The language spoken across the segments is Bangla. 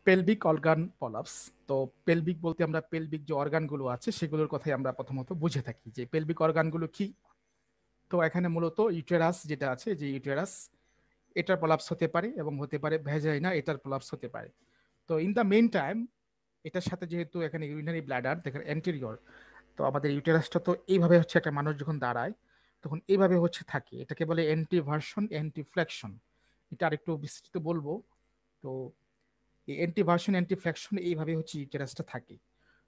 Pelvic organ পলাপস। তো পেলভিক বলতে আমরা পেলভিক যে অর্গানগুলো আছে সেগুলোর কথাই আমরা প্রথমত বুঝে থাকি যে পেলভিক অর্গানগুলো কি। তো এখানে মূলত ইউটেরাস যেটা আছে, যে ইউটেরাস, এটার প্রলাপস হতে পারে এবং হতে পারে ভ্যাজাইনা, এটার প্রলাপস হতে পারে। তো ইন দ্য মেইন টাইম এটার সাথে যেহেতু এখানে ইউরিনারি ব্লাডার দেখেন অ্যান্টেরিয়র, তো আমাদের ইউটেরাসটা তো এইভাবে হচ্ছে, একটা মানুষ যখন দাঁড়ায় তখন এইভাবে হচ্ছে থাকে, এটাকে বলে অ্যান্টিভার্সন অ্যান্টিফ্লেকশন। এটা আরেকটু বিস্তৃত বলবো। তো এই অ্যান্টিভার্সন অ্যান্টিফ্লেকশন এইভাবে হচ্ছে ইউটেরাসটা থাকে।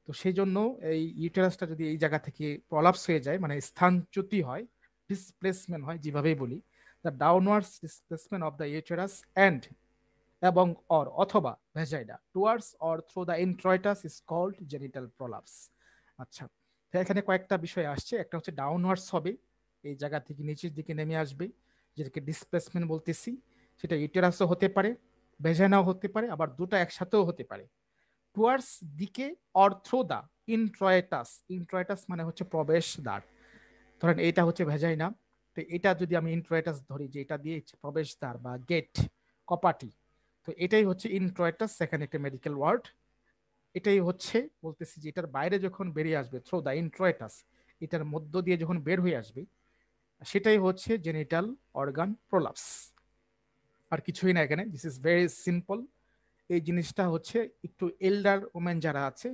তো সেই জন্য এই ইউটেরাসটা যদি এই জায়গা থেকে প্রলাপস হয়ে যায়, মানে স্থানচ্যুতি হয়, ডিসপ্লেসমেন্ট হয় যেভাবেই বলি, the downwards displacement of the uterus and এবং অর অথবা vagina towards or through the introitus is called genital prolapse. আচ্ছা, তো এখানে কয়েকটা বিষয় আসছে। একটা হচ্ছে ডাউনওয়ার্ডস হবে, এই জায়গা থেকে নিচের দিকে নেমে আসবে, যেটাকে ডিসপ্লেসমেন্ট বলতেছি। সেটা ইউটেরাসও হতে পারে, ভ্যাজাইনাও হতে পারে, আবার দুটো একসাথেও হতে পারে। টুয়ার্ডস দিকে অর থ্রু দ্য ইন্ট্রয়টাস, ইন্ট্রয়টাস মানে হচ্ছে প্রবেশ দ্বার। ধরেন এটা হচ্ছে ভ্যাজাইনা, তো এটা যদি আমি ইন্ট্রয়টাস ধরি, যে এটা দিয়ে প্রবেশ দ্বার বা গেট, কপাটি, তো এটাই হচ্ছে ইনট্রয়টাস, সেখানে একটা মেডিকেল ওয়ার্ড। এটাই হচ্ছে বলতেছি যে এটার বাইরে যখন বেরিয়ে আসবে থ্রু দ্য ইনট্রয়টাস, এটার মধ্য দিয়ে যখন বের হয়ে আসবে, সেটাই হচ্ছে জেনিটাল অর্গান প্রোলাপস। আর কিছুই না এখানে, দিস ইজ ভেরি সিম্পল। এই জিনিসটা হচ্ছে একটু এল্ডার ওমেন যারা আছে,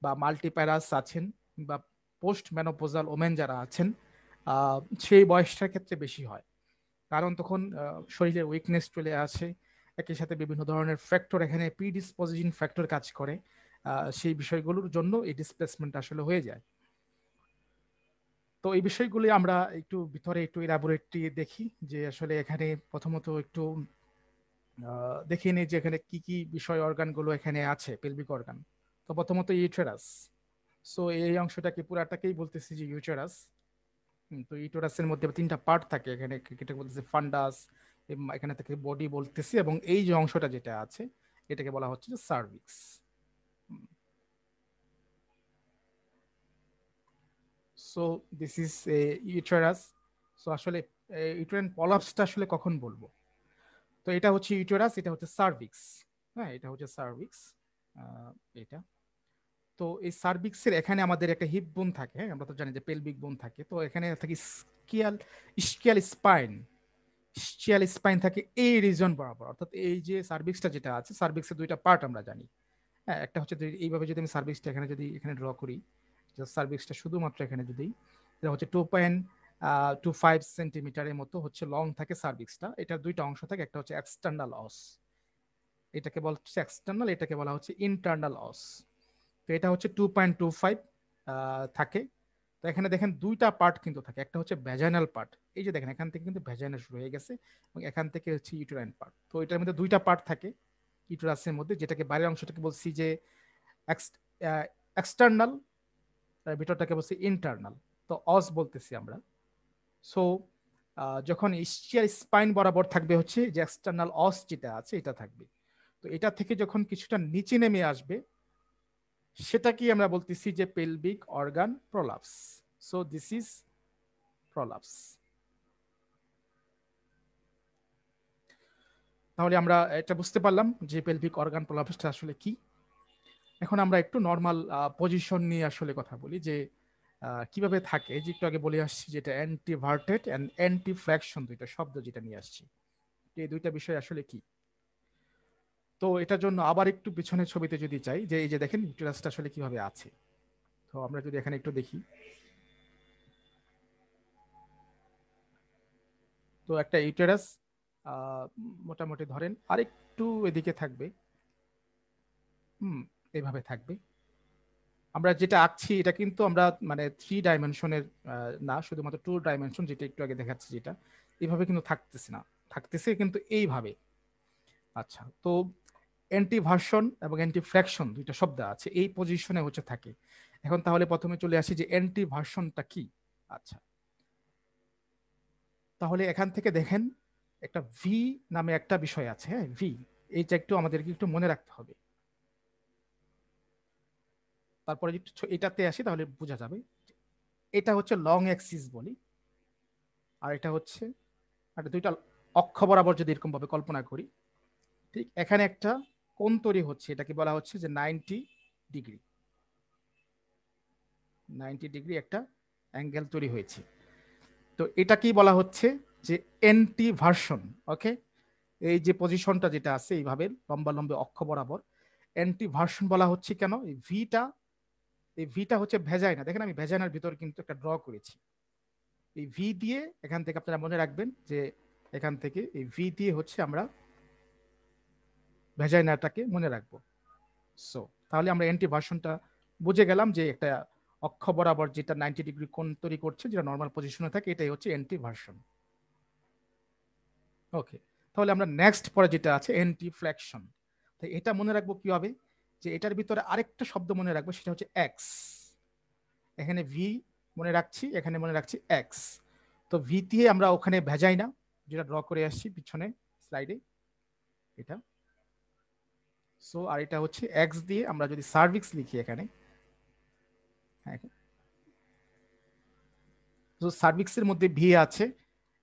বা মাল্টিপ্যারাস আছেন, বা পোস্ট মেনোপোজাল ওমেন যারা আছেন, সেই বয়সটার ক্ষেত্রে বেশি হয়। কারণ তখন শরীরের উইকনেস চলে আসে, একই সাথে বিভিন্ন ধরনের ফ্যাক্টর, এখানে প্রিডিসপোজিশন ফ্যাক্টর কাজ করে, সেই বিষয়গুলোর জন্য এই ডিসপ্লেসমেন্ট আসলে হয়ে যায়। তো এই বিষয়গুলি আমরা একটু ভিতরে একটু ইলাবোরেটলি দেখি, যে আসলে এখানে প্রথমত একটু দেখে নিই যে এখানে কি কি বিষয় অর্গানগুলো এখানে আছে, পেলভিক অর্গান। তো প্রথমত ইউটেরাস। সো এই অংশটাকে পুরাটাকেই বলতেছি যে ইউটেরাস। তো ইউটেরাসের মধ্যে তিনটা পার্ট থাকে, এখানে এটা বলতেছে ফান্ডাস, এখানে থেকে বডি বলতেছি, এবং এই যে অংশটা যেটা আছে এটাকে বলা হচ্ছে যে cervix. So this is uterus. So আসলে ইউটেরাইন পলাপসটা আসলে কখন বলবো? তো এটা হচ্ছে ইউটেরাস, এটা হচ্ছে সার্ভিক্স। হ্যাঁ, এটা হচ্ছে সার্ভিক্স। এটা, তো এই সার্ভিক্সের এখানে আমাদের একটা হিপ বোন থাকে, হ্যাঁ আমরা তো জানি যে পেলভিক বোন থাকে, তো এখানে থাকে স্কিয়াল স্কিয়াল স্পাইন। স্কিয়াল স্পাইন থাকে এই রিজন বরাবর, অর্থাৎ এই যে সার্ভিক্সটা যেটা আছে, সার্ভিক্সের দুইটা পার্ট আমরা জানি। হ্যাঁ, একটা হচ্ছে এইভাবে যদি আমি সার্ভিক্সটা এখানে যদি এখানে ড্র করি, সার্ভিক্সটা শুধুমাত্র এখানে যদি, এটা হচ্ছে 2.25 সেন্টিমিটারের মতো হচ্ছে লং থাকে সার্ভিক্সটা। এটার দুইটা অংশ থাকে, একটা হচ্ছে এক্সটার্নাল অস, এটাকে বলা হচ্ছে এক্সটার্নাল, এটাকে বলা হচ্ছে ইন্টারনাল অস। তো এটা হচ্ছে 2.25 থাকে। তো এখানে দেখেন দুইটা পার্ট কিন্তু থাকে, একটা হচ্ছে ভ্যাজাইনাল পার্ট, এই যে দেখেন এখান থেকে কিন্তু ভ্যাজাইনা শুরু হয়ে গেছে, এবং এখান থেকে হচ্ছে ইউটেরাইন পার্ট। তো এটার মধ্যে দুইটা পার্ট থাকে ইউটেরাসের মধ্যে, যেটাকে বাইরের অংশটাকে বলছি যে এক্সটার্নাল, ভিতরটাকে বলছি ইন্টারনাল। তো অস বলতেছি আমরা। সো যখন ইসচিয়াল স্পাইন বরাবর থাকবে হচ্ছে যে এক্সটার্নাল অস যেটা আছে এটা থাকবে। তো এটা থেকে যখন কিছুটা নিচে নেমে আসবে, সেটাকেই আমরা বলতেছি যে pelvic organ prolapse. So this is prolapse. তাহলে আমরা এটা বুঝতে পারলাম যে পেলভিক অর্গান প্রলাপসটা আসলে কি। এখন আমরা একটু নর্মাল পজিশন নিয়ে আসলে কথা বলি, যে কিভাবে থাকে। যে একটু আগে বলে আসছি যেটা অ্যান্টিভার্টেড অ্যান্ড অ্যান্টি ফ্লেকশন, দুইটা শব্দ যেটা নিয়ে আসছি, এই দুইটা বিষয় আসলে কি। তো এটার জন্য আবার একটু পিছনের ছবিতে যদি চাই, যে এই যে দেখেন ইউটেরাসটা আসলে কিভাবে আছে। তো আমরা যদি এখানে একটু দেখি, তো একটা ইউটেরাস মোটামুটি ধরেন আরেকটু এদিকে থাকবে, হুম, এভাবে থাকবে। আমরা যেটা আঁকছি এটা কিন্তু আমরা মানে 3 ডাইমেনশনের না, শুধুমাত্র 2 ডাইমেনশন, যেটা একটু আগে দেখাচ্ছি যেটা, এইভাবে কিন্তু থাকতেছে না, থাকতেছে কিন্তু এইভাবে। আচ্ছা, তো অ্যান্টিভার্সন এবং অ্যান্টিফ্র্যাকশন দুইটা শব্দ আছে, এই পজিশনে হচ্ছে থাকে। এখন তাহলে প্রথমে চলে আসি যে অ্যান্টিভার্সনটা কি। আচ্ছা, তাহলে এখান থেকে দেখেন একটা ভি নামে একটা বিষয় আছে, হ্যাঁ ভি, এইটা একটু আমাদেরকে একটু মনে রাখতে হবে। তারপরে যদি এটাতে আসি তাহলে বোঝা যাবে। এটা হচ্ছে লং অ্যাক্সিস বলি, আর এটা হচ্ছে, আর দুইটা অক্ষ বরাবর যদি এরকম ভাবে কল্পনা করি, ঠিক এখানে একটা কোণ তৈরি হচ্ছে, এটাকে বলা হচ্ছে যে 90 ডিগ্রি। 90 ডিগ্রি একটা অ্যাঙ্গেল তৈরি হয়েছে। তো এটাকেই বলা হচ্ছে যে এন্টি ভার্সন। ওকে, এই যে পজিশনটা যেটা আছে এইভাবে লম্বা লম্বা অক্ষ বরাবর, এন্টি ভার্সন বলা হচ্ছে কেন? এই ভিটা হচ্ছে ভেজাইনা। দেখেন আমি ভেজাইনার ভিতর কিন্তু একটা ড্র করেছি। এই ভি দিয়ে এখান থেকে আপনারা মনে রাখবেন যে এখান থেকে এই ভি দিয়ে হচ্ছে আমরা ভেজাইনাটাকে মনে রাখবো। সো তাহলে আমরা এন্টি ভার্সনটা বুঝে গেলাম যে একটা অক্ষ বরাবর যেটা 90 ডিগ্রি কোণ তৈরি করছে, যেটা নর্মাল পজিশনে থাকে, এটাই হচ্ছে এন্টি ভার্সন। ওকে, তাহলে আমরা নেক্সট পরে যেটা আছে এন্টি ফ্লেকশন। তো এটা মনে রাখবো কিভাবে? যে এটার ভিতরে আরেকটা শব্দ মনে রাখবো, সেটা হচ্ছে এক্স। এখানে ভি মনে রাখছি, এখানে মনে রাখছি এক্স। তো ভি দিয়ে আমরা ওখানে ভেজাই না, যেটা ড্র করে আসছি পিছনে স্লাইডে এটা। সো আর এটা হচ্ছে এক্স দিয়ে আমরা যদি সার্ভিক্স লিখি এখানে, হ্যাঁ, তো সার্ভিক্সের মধ্যে ভি আছে,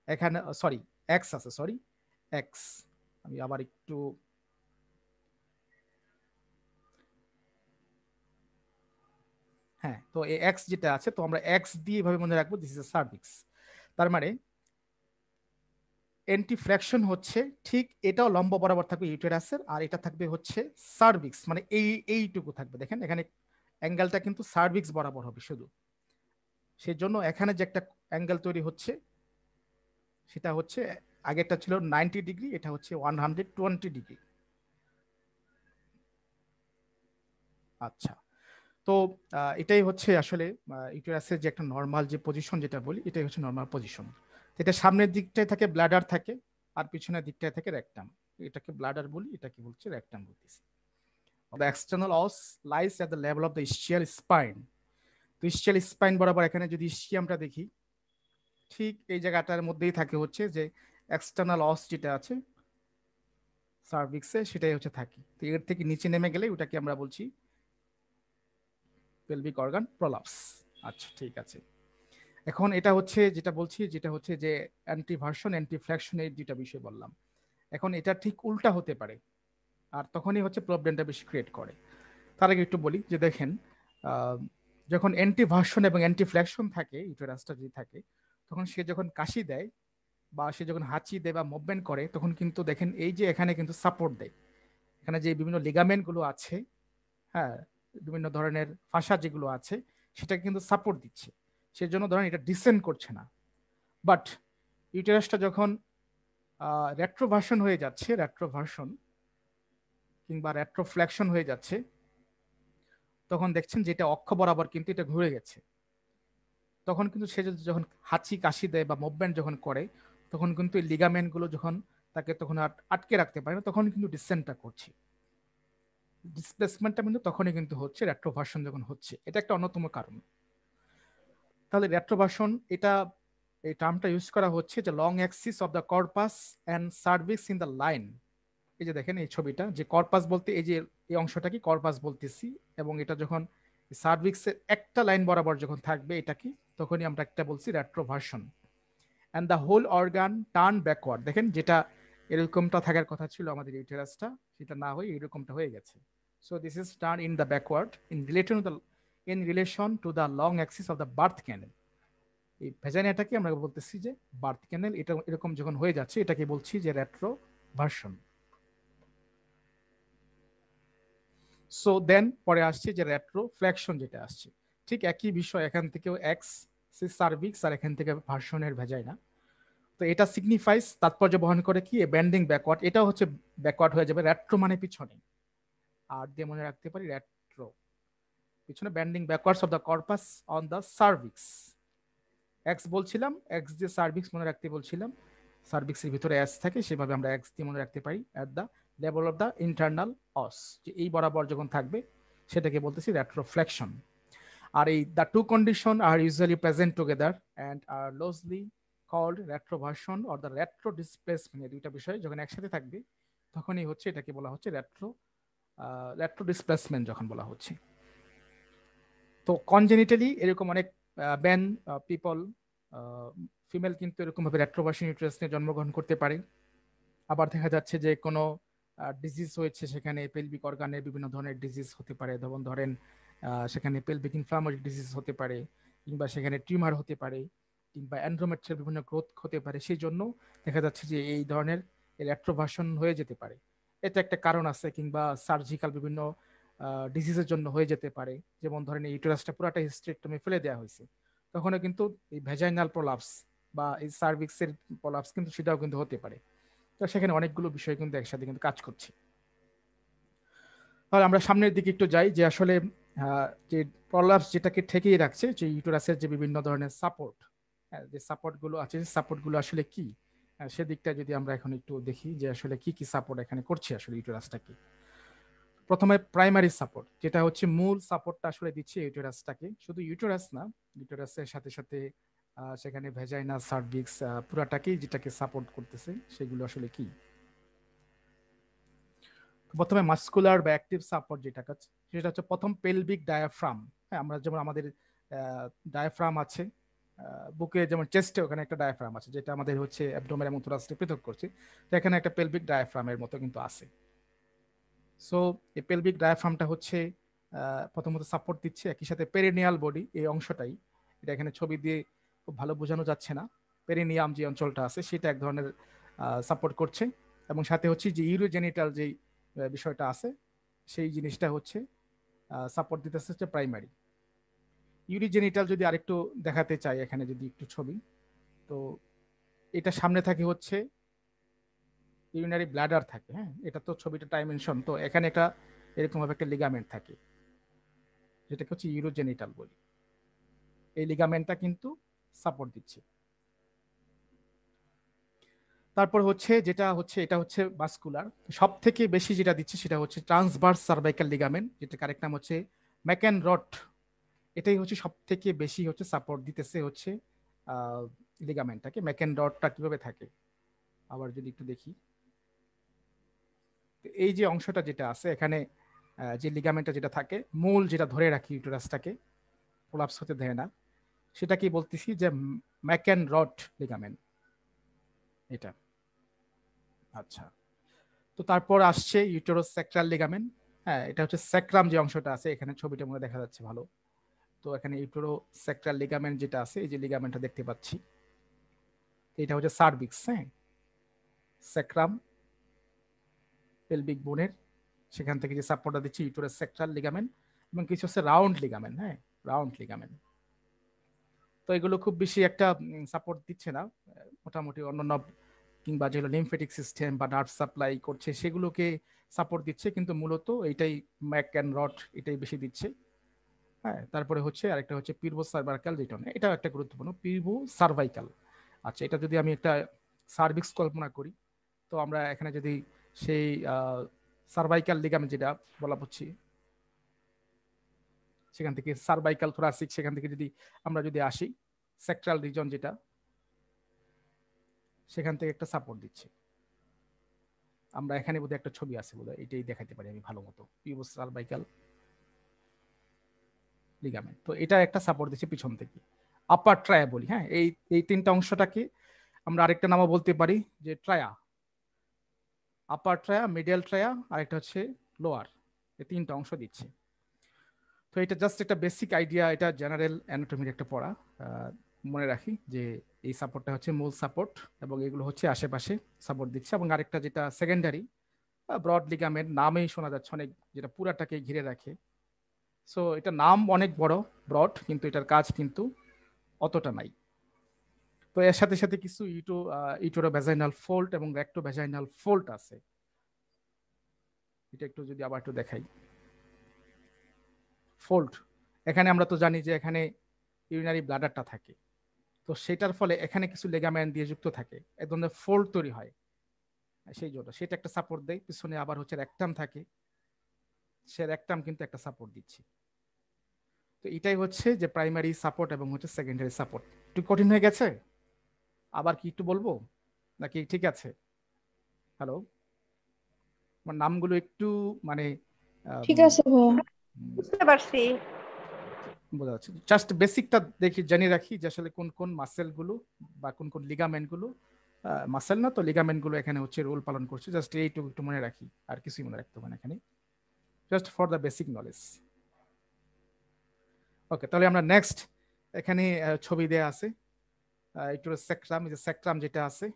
এখানে সরি এক্স আছে, সরি এক্স। আমি আবার একটু, হ্যাঁ, তো এই এক্স যেটা আছে, তো আমরা এক্স দিয়ে এভাবে মনে রাখবো দিস ইজ এ সার্ভিক্স। তার মানে এন্টিফ্লেকশন হচ্ছে ঠিক এটাও লম্ব বরাবর থাকবে ইউটেরাসের, আর এটা থাকবে হচ্ছে সার্ভিক্স, মানে এইটুকু থাকবে। দেখেন এখানে অ্যাঙ্গেলটা কিন্তু সার্ভিক্স বরাবর হবে শুধু। সেই জন্য এখানে যে একটা অ্যাঙ্গেল তৈরি হচ্ছে সেটা হচ্ছে, আগেরটা ছিল 90 ডিগ্রি, এটা হচ্ছে 120 ডিগ্রি। আচ্ছা, তো এটাই হচ্ছে আসলে ইউটেরাসের যে একটা নর্মাল যে পজিশন যেটা বলি, এটাই হচ্ছে নর্মাল পজিশন। এটা সামনের দিকটায় থাকে ব্লাডার থাকে, আর পিছনের দিকটায় থাকে রেকটাম। এটাকে ব্লাডার বলি, এটাকে বলছে রেকটাম বলতেছি। The external os lies at the level of the ischial spine. তো ischial spine বরাবর এখানে যদি ইসচিয়ামটা দেখি, ঠিক এই জায়গাটার মধ্যেই থাকে হচ্ছে যে এক্সটার্নাল অস যেটা আছে সার্ভিক্সে, সেটাই হচ্ছে থাকে। তো এর থেকে নিচে নেমে গেলে ওটাকে আমরা বলছি পেলভিক অর্গান প্রলাপস। আচ্ছা, ঠিক আছে। এখন এটা হচ্ছে যেটা বলছি, যেটা হচ্ছে যে অ্যান্টিভার্সন অ্যান্টিফ্লেকশন, এই দুইটা বিষয় বললাম। এখন এটা ঠিক উল্টা হতে পারে, আর তখনই হচ্ছে প্রবলেমটা বেশি ক্রিয়েট করে। তার আগে একটু বলি যে দেখেন, যখন অ্যান্টিভার্সন এবং অ্যান্টিফ্লেকশন থাকে, ইউটেরাসটা যদি থাকে, তখন সে যখন কাশি দেয় বা সে যখন হাঁচি দেয় বা মুভমেন্ট করে, তখন কিন্তু দেখেন এই যে এখানে কিন্তু সাপোর্ট দেয়। এখানে যে বিভিন্ন লিগামেন্ট গুলো আছে, হ্যাঁ, বিভিন্ন ধরনের ফাসা যেগুলো আছে, সেটা কিন্তু সাপোর্ট দিচ্ছে। সেজন্য ধরেন এটা ডিসেন্ড করছে না। বাট ইউটেরাসটা যখন রেট্রোভার্সন হয়ে যাচ্ছে, রেট্রোভার্সন কিংবা রেট্রোফ্লেকশন হয়ে যাচ্ছে, তখন দেখছেন যে এটা অক্ষ বরাবর কিন্তু এটা ঘুরে গেছে। তখন কিন্তু সে যখন হাঁচি কাশি দেয় বা মুভমেন্ট যখন করে, তখন কিন্তু এই লিগামেন্ট গুলো যখন তাকে তখন আটকে রাখতে পারে না, তখন কিন্তু ডিসেন্টটা করছে। ডিসপ্লেসমেন্টটা কিন্তু তখনই কিন্তু হচ্ছে রেট্রোভার্সন যখন হচ্ছে, এটা একটা অন্যতম কারণ। তাহলে রেট্রোভার্সন এটা, এই টার্মটা ইউজ করা হচ্ছে যে long axis of the corpus and cervix in the line. এই যে দেখেন এই ছবিটা, যে কর্পাস বলতে এই যে এই অংশটা কি কর্পাস বলতেছি, এবং এটা যখন সার্ভিক্সের একটা লাইন বরাবর যখন থাকবে এটা কি, তখনই আমরা একটা বলছি retroversion. And the whole organ turn backward. দেখেন যেটা এরকমটা থাকার কথা ছিল আমাদের ইউটেরাসটা, সেটা না হয়ে এরকমটা হয়ে গেছে। So this is turn in the backward in relation to the long axis of the birth canal. এই ভেজাইনাটাকে আমরা বলতেছি যে বার্থ ক্যানেল, এটা এরকম যখন হয়ে যাচ্ছে এটাকে বলছি যে রেট্রোভার্সন। সো দেন পরে আসছে যে রেট্রোফ্লেকশন যেটা আসছে, ঠিক একই বিষয়। এখান থেকেও এক্স সার্ভিক্স, আর এখান থেকে ভার্সনের ভেজাইনা। তো এটা সিগনিফাইস, তাৎপর্য বহন করে কি, বেন্ডিং ব্যাকওয়ার্ড। এটা হচ্ছে ব্যাকওয়ার্ড হয়ে যাবে, রেট্রো মানে পিছনে, আর দিয়ে মনে রাখতে পারি রেট্রো, পিছনে bending backwards of the corpus on the cervix. X বলছিলাম, এক্স দিয়ে সার্ভিক্স মনে রাখতে বলছিলাম, সার্ভিক্সের ভিতরে এস থাকে, সেভাবে আমরা এক্স দিয়ে মনে রাখতে পারি at the level of the internal অস, যে এই বরাবর যখন থাকবে সেটাকে বলতেছি রেট্রোফ্লেকশন। আর এই the two condition are usually present together and are loosely called retroversion or the retro displacement. এই দুইটা বিষয় যখন একসাথে থাকবে তখনই হচ্ছে এটাকে বলা হচ্ছে রেট্রো ডিসপ্লেসমেন্ট যখন বলা হচ্ছে। তো কনজেনিটালি এরকম অনেক ব্যান পিপল, ফিমেল কিন্তু এরকম ভাবে রেট্রোভার্সন ইউটেরাস নিয়ে জন্মগ্রহণ করতে পারে। আবার দেখা যাচ্ছে যে কোনো ডিজিজ হয়েছে, সেখানে পেলভিক অর্গানের বিভিন্ন ধরনের ডিজিজ হতে পারে, যেমন ধরেন সেখানে পেলভিক ইনফ্লামেটরি ডিজিজ হতে পারে, কিংবা সেখানে টিউমার হতে পারে, কিংবা অ্যান্ড্রোমেট্রিয়াল বিভিন্ন গ্রোথ হতে পারে। সেই জন্য দেখা যাচ্ছে যে এই ধরনের রেট্রোভার্সন হয়ে যেতে পারে, এটা একটা কারণ আছে। কিংবা সার্জিক্যাল বিভিন্ন ডিজিজের জন্য হয়ে যেতে পারে, যেমন ধরেন এই ইউটেরাসটা পুরাটা হিস্টেরেক্টমি ফেলে দেওয়া হয়েছে, তখনও কিন্তু এই ভ্যাজাইনাল প্রলাপস বা এই সার্ভিক্সের প্রলাপস কিন্তু সেটাও কিন্তু হতে পারে। তো সেখানে অনেকগুলো বিষয় কিন্তু একসাথে কিন্তু কাজ করছে। তাহলে আমরা সামনের দিকে একটু যাই, যে আসলে যে প্রলাপস যেটাকে ঠেকিয়ে রাখছে, যে ইউটেরাসের যে বিভিন্ন ধরনের সাপোর্ট, যে সাপোর্ট গুলো আছে, সাপোর্ট গুলো আসলে কি, সেদিকটা যদি আমরা এখন একটু দেখি যে আসলে কি কি সাপোর্ট এখানে করছে আসলে ইউটেরাসটাকে। প্রথমে প্রাইমারি সাপোর্ট, যেটা হচ্ছে মূল সাপোর্টটা আসলে দিচ্ছে ইউটেরাসটাকে, শুধু ইউটেরাস না, ইউটেরাসের সাথে সাথে সেখানে ভেজাইনা, সার্ভিক্স, পুরাটাকেই যেটাকে সাপোর্ট করতেছে, সেগুলো আসলে কি। প্রথমে মাস্কুলার বা অ্যাক্টিভ সাপোর্ট যেটা কাছে, সেটা হচ্ছে প্রথম পেলভিক ডায়াফ্রাম। হ্যাঁ, আমরা যেমন আমাদের ডায়াফ্রাম আছে বুকে, যেমন চেস্টে ওখানে একটা ডায়াফ্রাম আছে, যেটা আমাদের হচ্ছে অ্যাবডোমেন এবং থোরাসকে পৃথক করছে, তো এখানে একটা পেলভিক ডায়াফ্রামের মতো কিন্তু আছে। সো এই পেলভিক ডায়াফ্রামটা হচ্ছে প্রথমত সাপোর্ট দিচ্ছে, একই সাথে পেরিনিয়াল বডি, এই অংশটাই, এটা এখানে ছবি দিয়ে খুব ভালো বোঝানো যাচ্ছে না, পেরিনিয়াম যে অঞ্চলটা আছে সেটা এক ধরনের সাপোর্ট করছে, এবং সাথে হচ্ছে যে ইউরোজেনিটাল যে বিষয়টা আছে সেই জিনিসটা হচ্ছে সাপোর্ট দিতেছে হচ্ছে প্রাইমারি। ইউরিজেনিটাল যদি আরেকটু দেখাতে চাই, এখানে যদি একটু ছবি, তো এটা সামনে থাকে হচ্ছে ইউরিনারি ব্লাডার থাকে। হ্যাঁ, এটা তো ছবিটা ডাইমেনশন, তো এখানে একটা এরকম ভাবে একটা লিগামেন্ট থাকে, যেটাকে হচ্ছে ইউরোজেনিটাল বলি। এই লিগামেন্টটা কিন্তু সাপোর্ট দিচ্ছে। তারপর হচ্ছে যেটা হচ্ছে, এটা হচ্ছে ভাস্কুলার, সব থেকে বেশি যেটা দিচ্ছে সেটা হচ্ছে ট্রান্সভার্স সার্ভাইকাল লিগামেন্ট, যেটা কারেক্ট নাম হচ্ছে ম্যাকেনরট। এটাই হচ্ছে সব থেকে বেশি হচ্ছে সাপোর্ট দিতেছে হচ্ছে লিগামেন্টটাকে। ম্যাকেনরটটা কিভাবে থাকে আবার যদি একটু দেখি, এই যে অংশটা যেটা আছে এখানে, যে লিগামেন্টটা যেটা থাকে, মূল যেটা ধরে রাখি ইউটেরাসটাকে, প্রলাপস হতে দেয় না, সেটা কি বলতেছি যে ম্যাকেনরট লিগামেন্ট এটা। আচ্ছা, তো তারপর আসছে ইউটেরোস স্যাক্রাল লিগামেন্ট। হ্যাঁ, এটা হচ্ছে স্যাক্রাম যে অংশটা আছে, এখানে ছবিটা মনে দেখা যাচ্ছে ভালো। তো এখানে ইউটেরো স্যাক্রাল লিগামেন্ট যেটা আছে, এই যে লিগামেন্টটা দেখতে পাচ্ছি, এটা হচ্ছে সার্ভিক্স। হ্যাঁ, স্যাক্রাম পেলভিক বোনের, সেখান থেকে যে সাপোর্টটা দিচ্ছি ইউটেরাস স্যাক্রাল লিগামেন্ট, এবং কিছু হচ্ছে রাউন্ড লিগামেন্ট। হ্যাঁ, রাউন্ড লিগামেন্ট। তো এগুলো খুব বেশি একটা সাপোর্ট দিচ্ছে না, মোটামুটি অন্যান্য কিংবা যেগুলো লিমফেটিক সিস্টেম বা নার্ভ সাপ্লাই করছে সেগুলোকে সাপোর্ট দিচ্ছে, কিন্তু মূলত এইটাই ম্যাক অ্যান্ড রড এটাই বেশি দিচ্ছে। হ্যাঁ, তারপরে হচ্ছে আরেকটা হচ্ছে পিরভো সার্ভাইকাল, যেটা এটাও একটা গুরুত্বপূর্ণ, পিরভো সার্ভাইকাল। আচ্ছা, এটা যদি আমি একটা সার্ভিক্স কল্পনা করি, তো আমরা এখানে যদি সেই সার্ভাইকাল লিগামেন্ট যেটা বলা হচ্ছে, সেখান থেকে সার্ভাইকাল থোরাসিক, সেখান থেকে যদি আমরা যদি আসি সেক্ট্রাল রিজন যেটা, সেখান থেকে একটা সাপোর্ট দিচ্ছে। আমরা এখানে বোধহয় একটা ছবি আছে, বোধহয় এটাই দেখাতে পারি আমি ভালো মতো, পিভো সার্ভাইকাল লিগামেন্ট। তো এটা একটা সাপোর্ট দিচ্ছে পিছন থেকে। আপার ট্রায়া বলি। হ্যাঁ, এই এই তিনটা অংশটাকে আমরা আরেকটা নামও বলতে পারি যে ট্রায়া, আপার ট্রায়া, মিডল ট্রায়া, আরেকটা হচ্ছে লোয়ার, এই তিনটা অংশ দিচ্ছে। তো এটা জাস্ট একটা বেসিক আইডিয়া, এটা জেনারেল অ্যানাটমির একটা পড়া। মনে রাখি যে এই সাপোর্টটা হচ্ছে মূল সাপোর্ট, এবং এগুলো হচ্ছে আশেপাশে সাপোর্ট দিচ্ছে। এবং আরেকটা যেটা সেকেন্ডারি ব্রড লিগামেন্ট, নামেই শোনা যাচ্ছে অনেক, যেটা পুরাটাকে ঘিরে রাখে। সো এটা নাম অনেক বড়, ব্রড, কিন্তু এটার কাজ কিন্তু অতটা নাই। তো এর সাথে সাথে কিছু ইটোরো ভ্যাজাইনাল ফোল্ট এবং রেক্টো ভ্যাজাইনাল ফোল্ট আছে। এটা একটু যদি আবার একটু দেখাই, ফোল্ট, এখানে আমরা তো জানি যে এখানে ইউরিনারি ব্লাডারটা থাকে, তো সেটার ফলে এখানে কিছু লেগামেন্ট দিয়ে যুক্ত থাকে, এক ধরনের ফোল্ড তৈরি হয়, সেই জন্য সেটা একটা সাপোর্ট দেয়। পিছনে আবার হচ্ছে রেকটাম থাকে, সে রেকটাম কিন্তু একটা সাপোর্ট দিচ্ছে। তো এটাই হচ্ছে যে প্রাইমারি সাপোর্ট এবং হচ্ছে সেকেন্ডারি সাপোর্ট। একটু কঠিন হয়ে গেছে, আবার কি একটু বলবো নাকি ঠিক আছে? হ্যালো, আমার নামগুলো একটু মানে ঠিক আছে ভাইয়া, বুঝতে পারছি। বোঝা যাচ্ছে, জাস্ট বেসিকটা দেখি জানিয়ে রাখি যে আসলে কোন কোন মাসেল গুলো বা কোন কোন লিগামেন্ট গুলো মাসেল না, তো লিগামেন্ট গুলো এখানে হচ্ছে রোল পালন করছে। জাস্ট এইটুকু একটু মনে রাখি, আর কিছুই মনে রাখতে হবে না এখানে, just for the basic knowledge. Okay, তাহলে আমরা নেক্সট এখানে ছবি দেয়া আছে একটু সেক্ট্রাম, যে সেক্ট্রাম যেটা আছে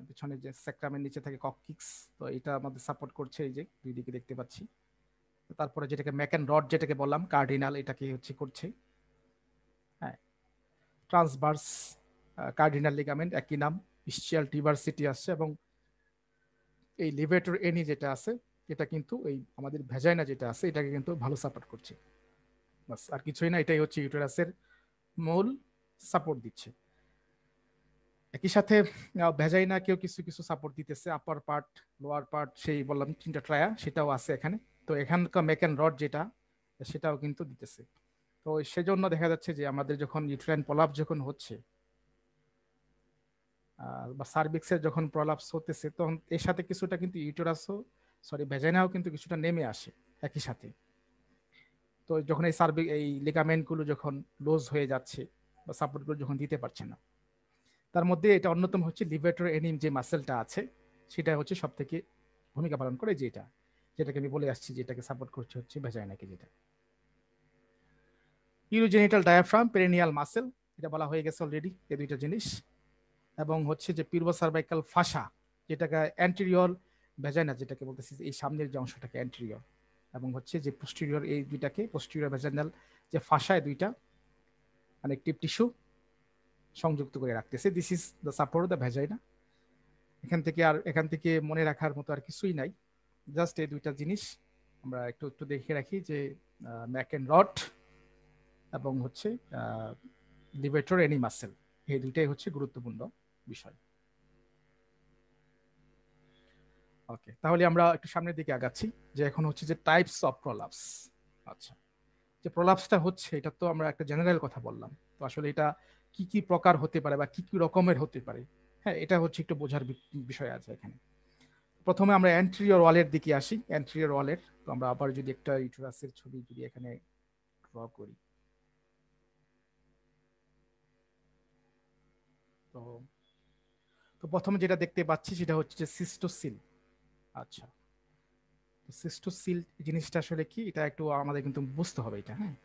পিছনে, যে সেক্ট্রামের নিচে থাকে কককিক্স, তো এটা আমাদের সাপোর্ট করছে, এই যে দুই দিকে দেখতে পাচ্ছি। তারপরে যেটাকে ম্যাকেন রড যেটাকে বললাম কার্ডিনাল, এটাকে হচ্ছে করছে। হ্যাঁ, ট্রান্সভার্স কার্ডিনাল লিগামেন্ট একই নাম, ইসচিয়াল টিভার্সিটি আসছে, এবং এই লিভেটর এনি যেটা আছে এটা কিন্তু এই আমাদের ভেজাইনা যেটা আছে এটাকে কিন্তু ভালো সাপোর্ট করছে। বাস, আর কিছুই না, এটাই হচ্ছে ইউটেরাসের মূল সাপোর্ট দিচ্ছে। একই সাথে ভেজাইনা কেউ কিছু কিছু সাপোর্ট দিতেছে, আপার পার্ট, লোয়ার পার্ট, সেই বললাম তিনটা ট্রায়া, সেটাও আছে এখানে। তো এখানকার মেকেন রড যেটা সেটাও কিন্তু দিতেছে। তো সেজন্য দেখা যাচ্ছে যে আমাদের যখন ইউটেরাইন প্রলাপ যখন হচ্ছে বা সার্ভিক্সের যখন প্রলাপস হতেছে, তখন এর সাথে কিছুটা কিন্তু ইউটেরাসও, সরি ভেজাইনাও কিন্তু কিছুটা নেমে আসে একই সাথে। তো যখন এই এই লিগামেন্ট গুলো যখন লুজ হয়ে যাচ্ছে বা সাপোর্ট গুলো যখন দিতে পারছে না, তার মধ্যে এটা অন্যতম হচ্ছে লিভেটর এনিম যে মাসেলটা আছে, সেটা হচ্ছে সব থেকে ভূমিকা পালন করে, যেটাকে আমি বলে আসছি, যেটাকে সাপোর্ট করছে হচ্ছে ভেজাইনাকে, যেটা ইউরোজেনিটাল ডায়াফ্রাম, পেরিনিয়াল মাসেল, এটা বলা হয়ে গেছে অলরেডি, এই দুইটা জিনিস। এবং হচ্ছে যে পির্বো সার্ভাইকাল ফাসা, যেটাকে অ্যান্টেরিয়র ভেজাইনা যেটাকে বলতেছি, এই সামনের যে অংশটাকে অ্যান্টেরিয়র, এবং হচ্ছে যে পোস্টেরিয়র, এই দুইটাকে পোস্টেরিয়র ভেজাইনাল যে ফাসায় দুইটা কানেকটিভ টিস্যু সংযুক্ত করে রাখতেছে। This is the support the vagina. এখান থেকে মনে রাখার মতো আর কিছুই নাই, জাস্ট এই দুইটা জিনিস আমরা একটু একটু দেখে রাখি, যে ম্যাকেন রড এবং হচ্ছে লিভেটর এনি মাসেল, এই দুইটাই হচ্ছে গুরুত্বপূর্ণ বিষয়। ওকে, তাহলে আমরা একটু সামনের দিকে আগাচ্ছি, যে এখন হচ্ছে যে টাইপস অফ প্রলাপস। আচ্ছা, যে প্রলাপসটা হচ্ছে এটা তো আমরা একটা জেনারেল কথা বললাম, তো আসলে এটা কি কি প্রকার হতে পারে বা কি কি রকমের হতে পারে, হ্যাঁ এটা হচ্ছে একটু বোঝার বিষয় আছে এখানে। প্রথমে আমরা অ্যান্টেরিয়র ওয়ালের দিকে আসি। অ্যান্টেরিয়র ওয়ালের, তো আমরা আবার যদি একটা ইউটেরাসের ছবি যদি এখানে ড্র করি, তো তো প্রথমে যেটা দেখতে পাচ্ছি সেটা হচ্ছে যে সিস্টোসিল। আচ্ছা, সিস্টোসিল জিনিসটা আসলে কি, এটা একটু আমাদের কিন্তু বুঝতে হবে এটা। হ্যাঁ,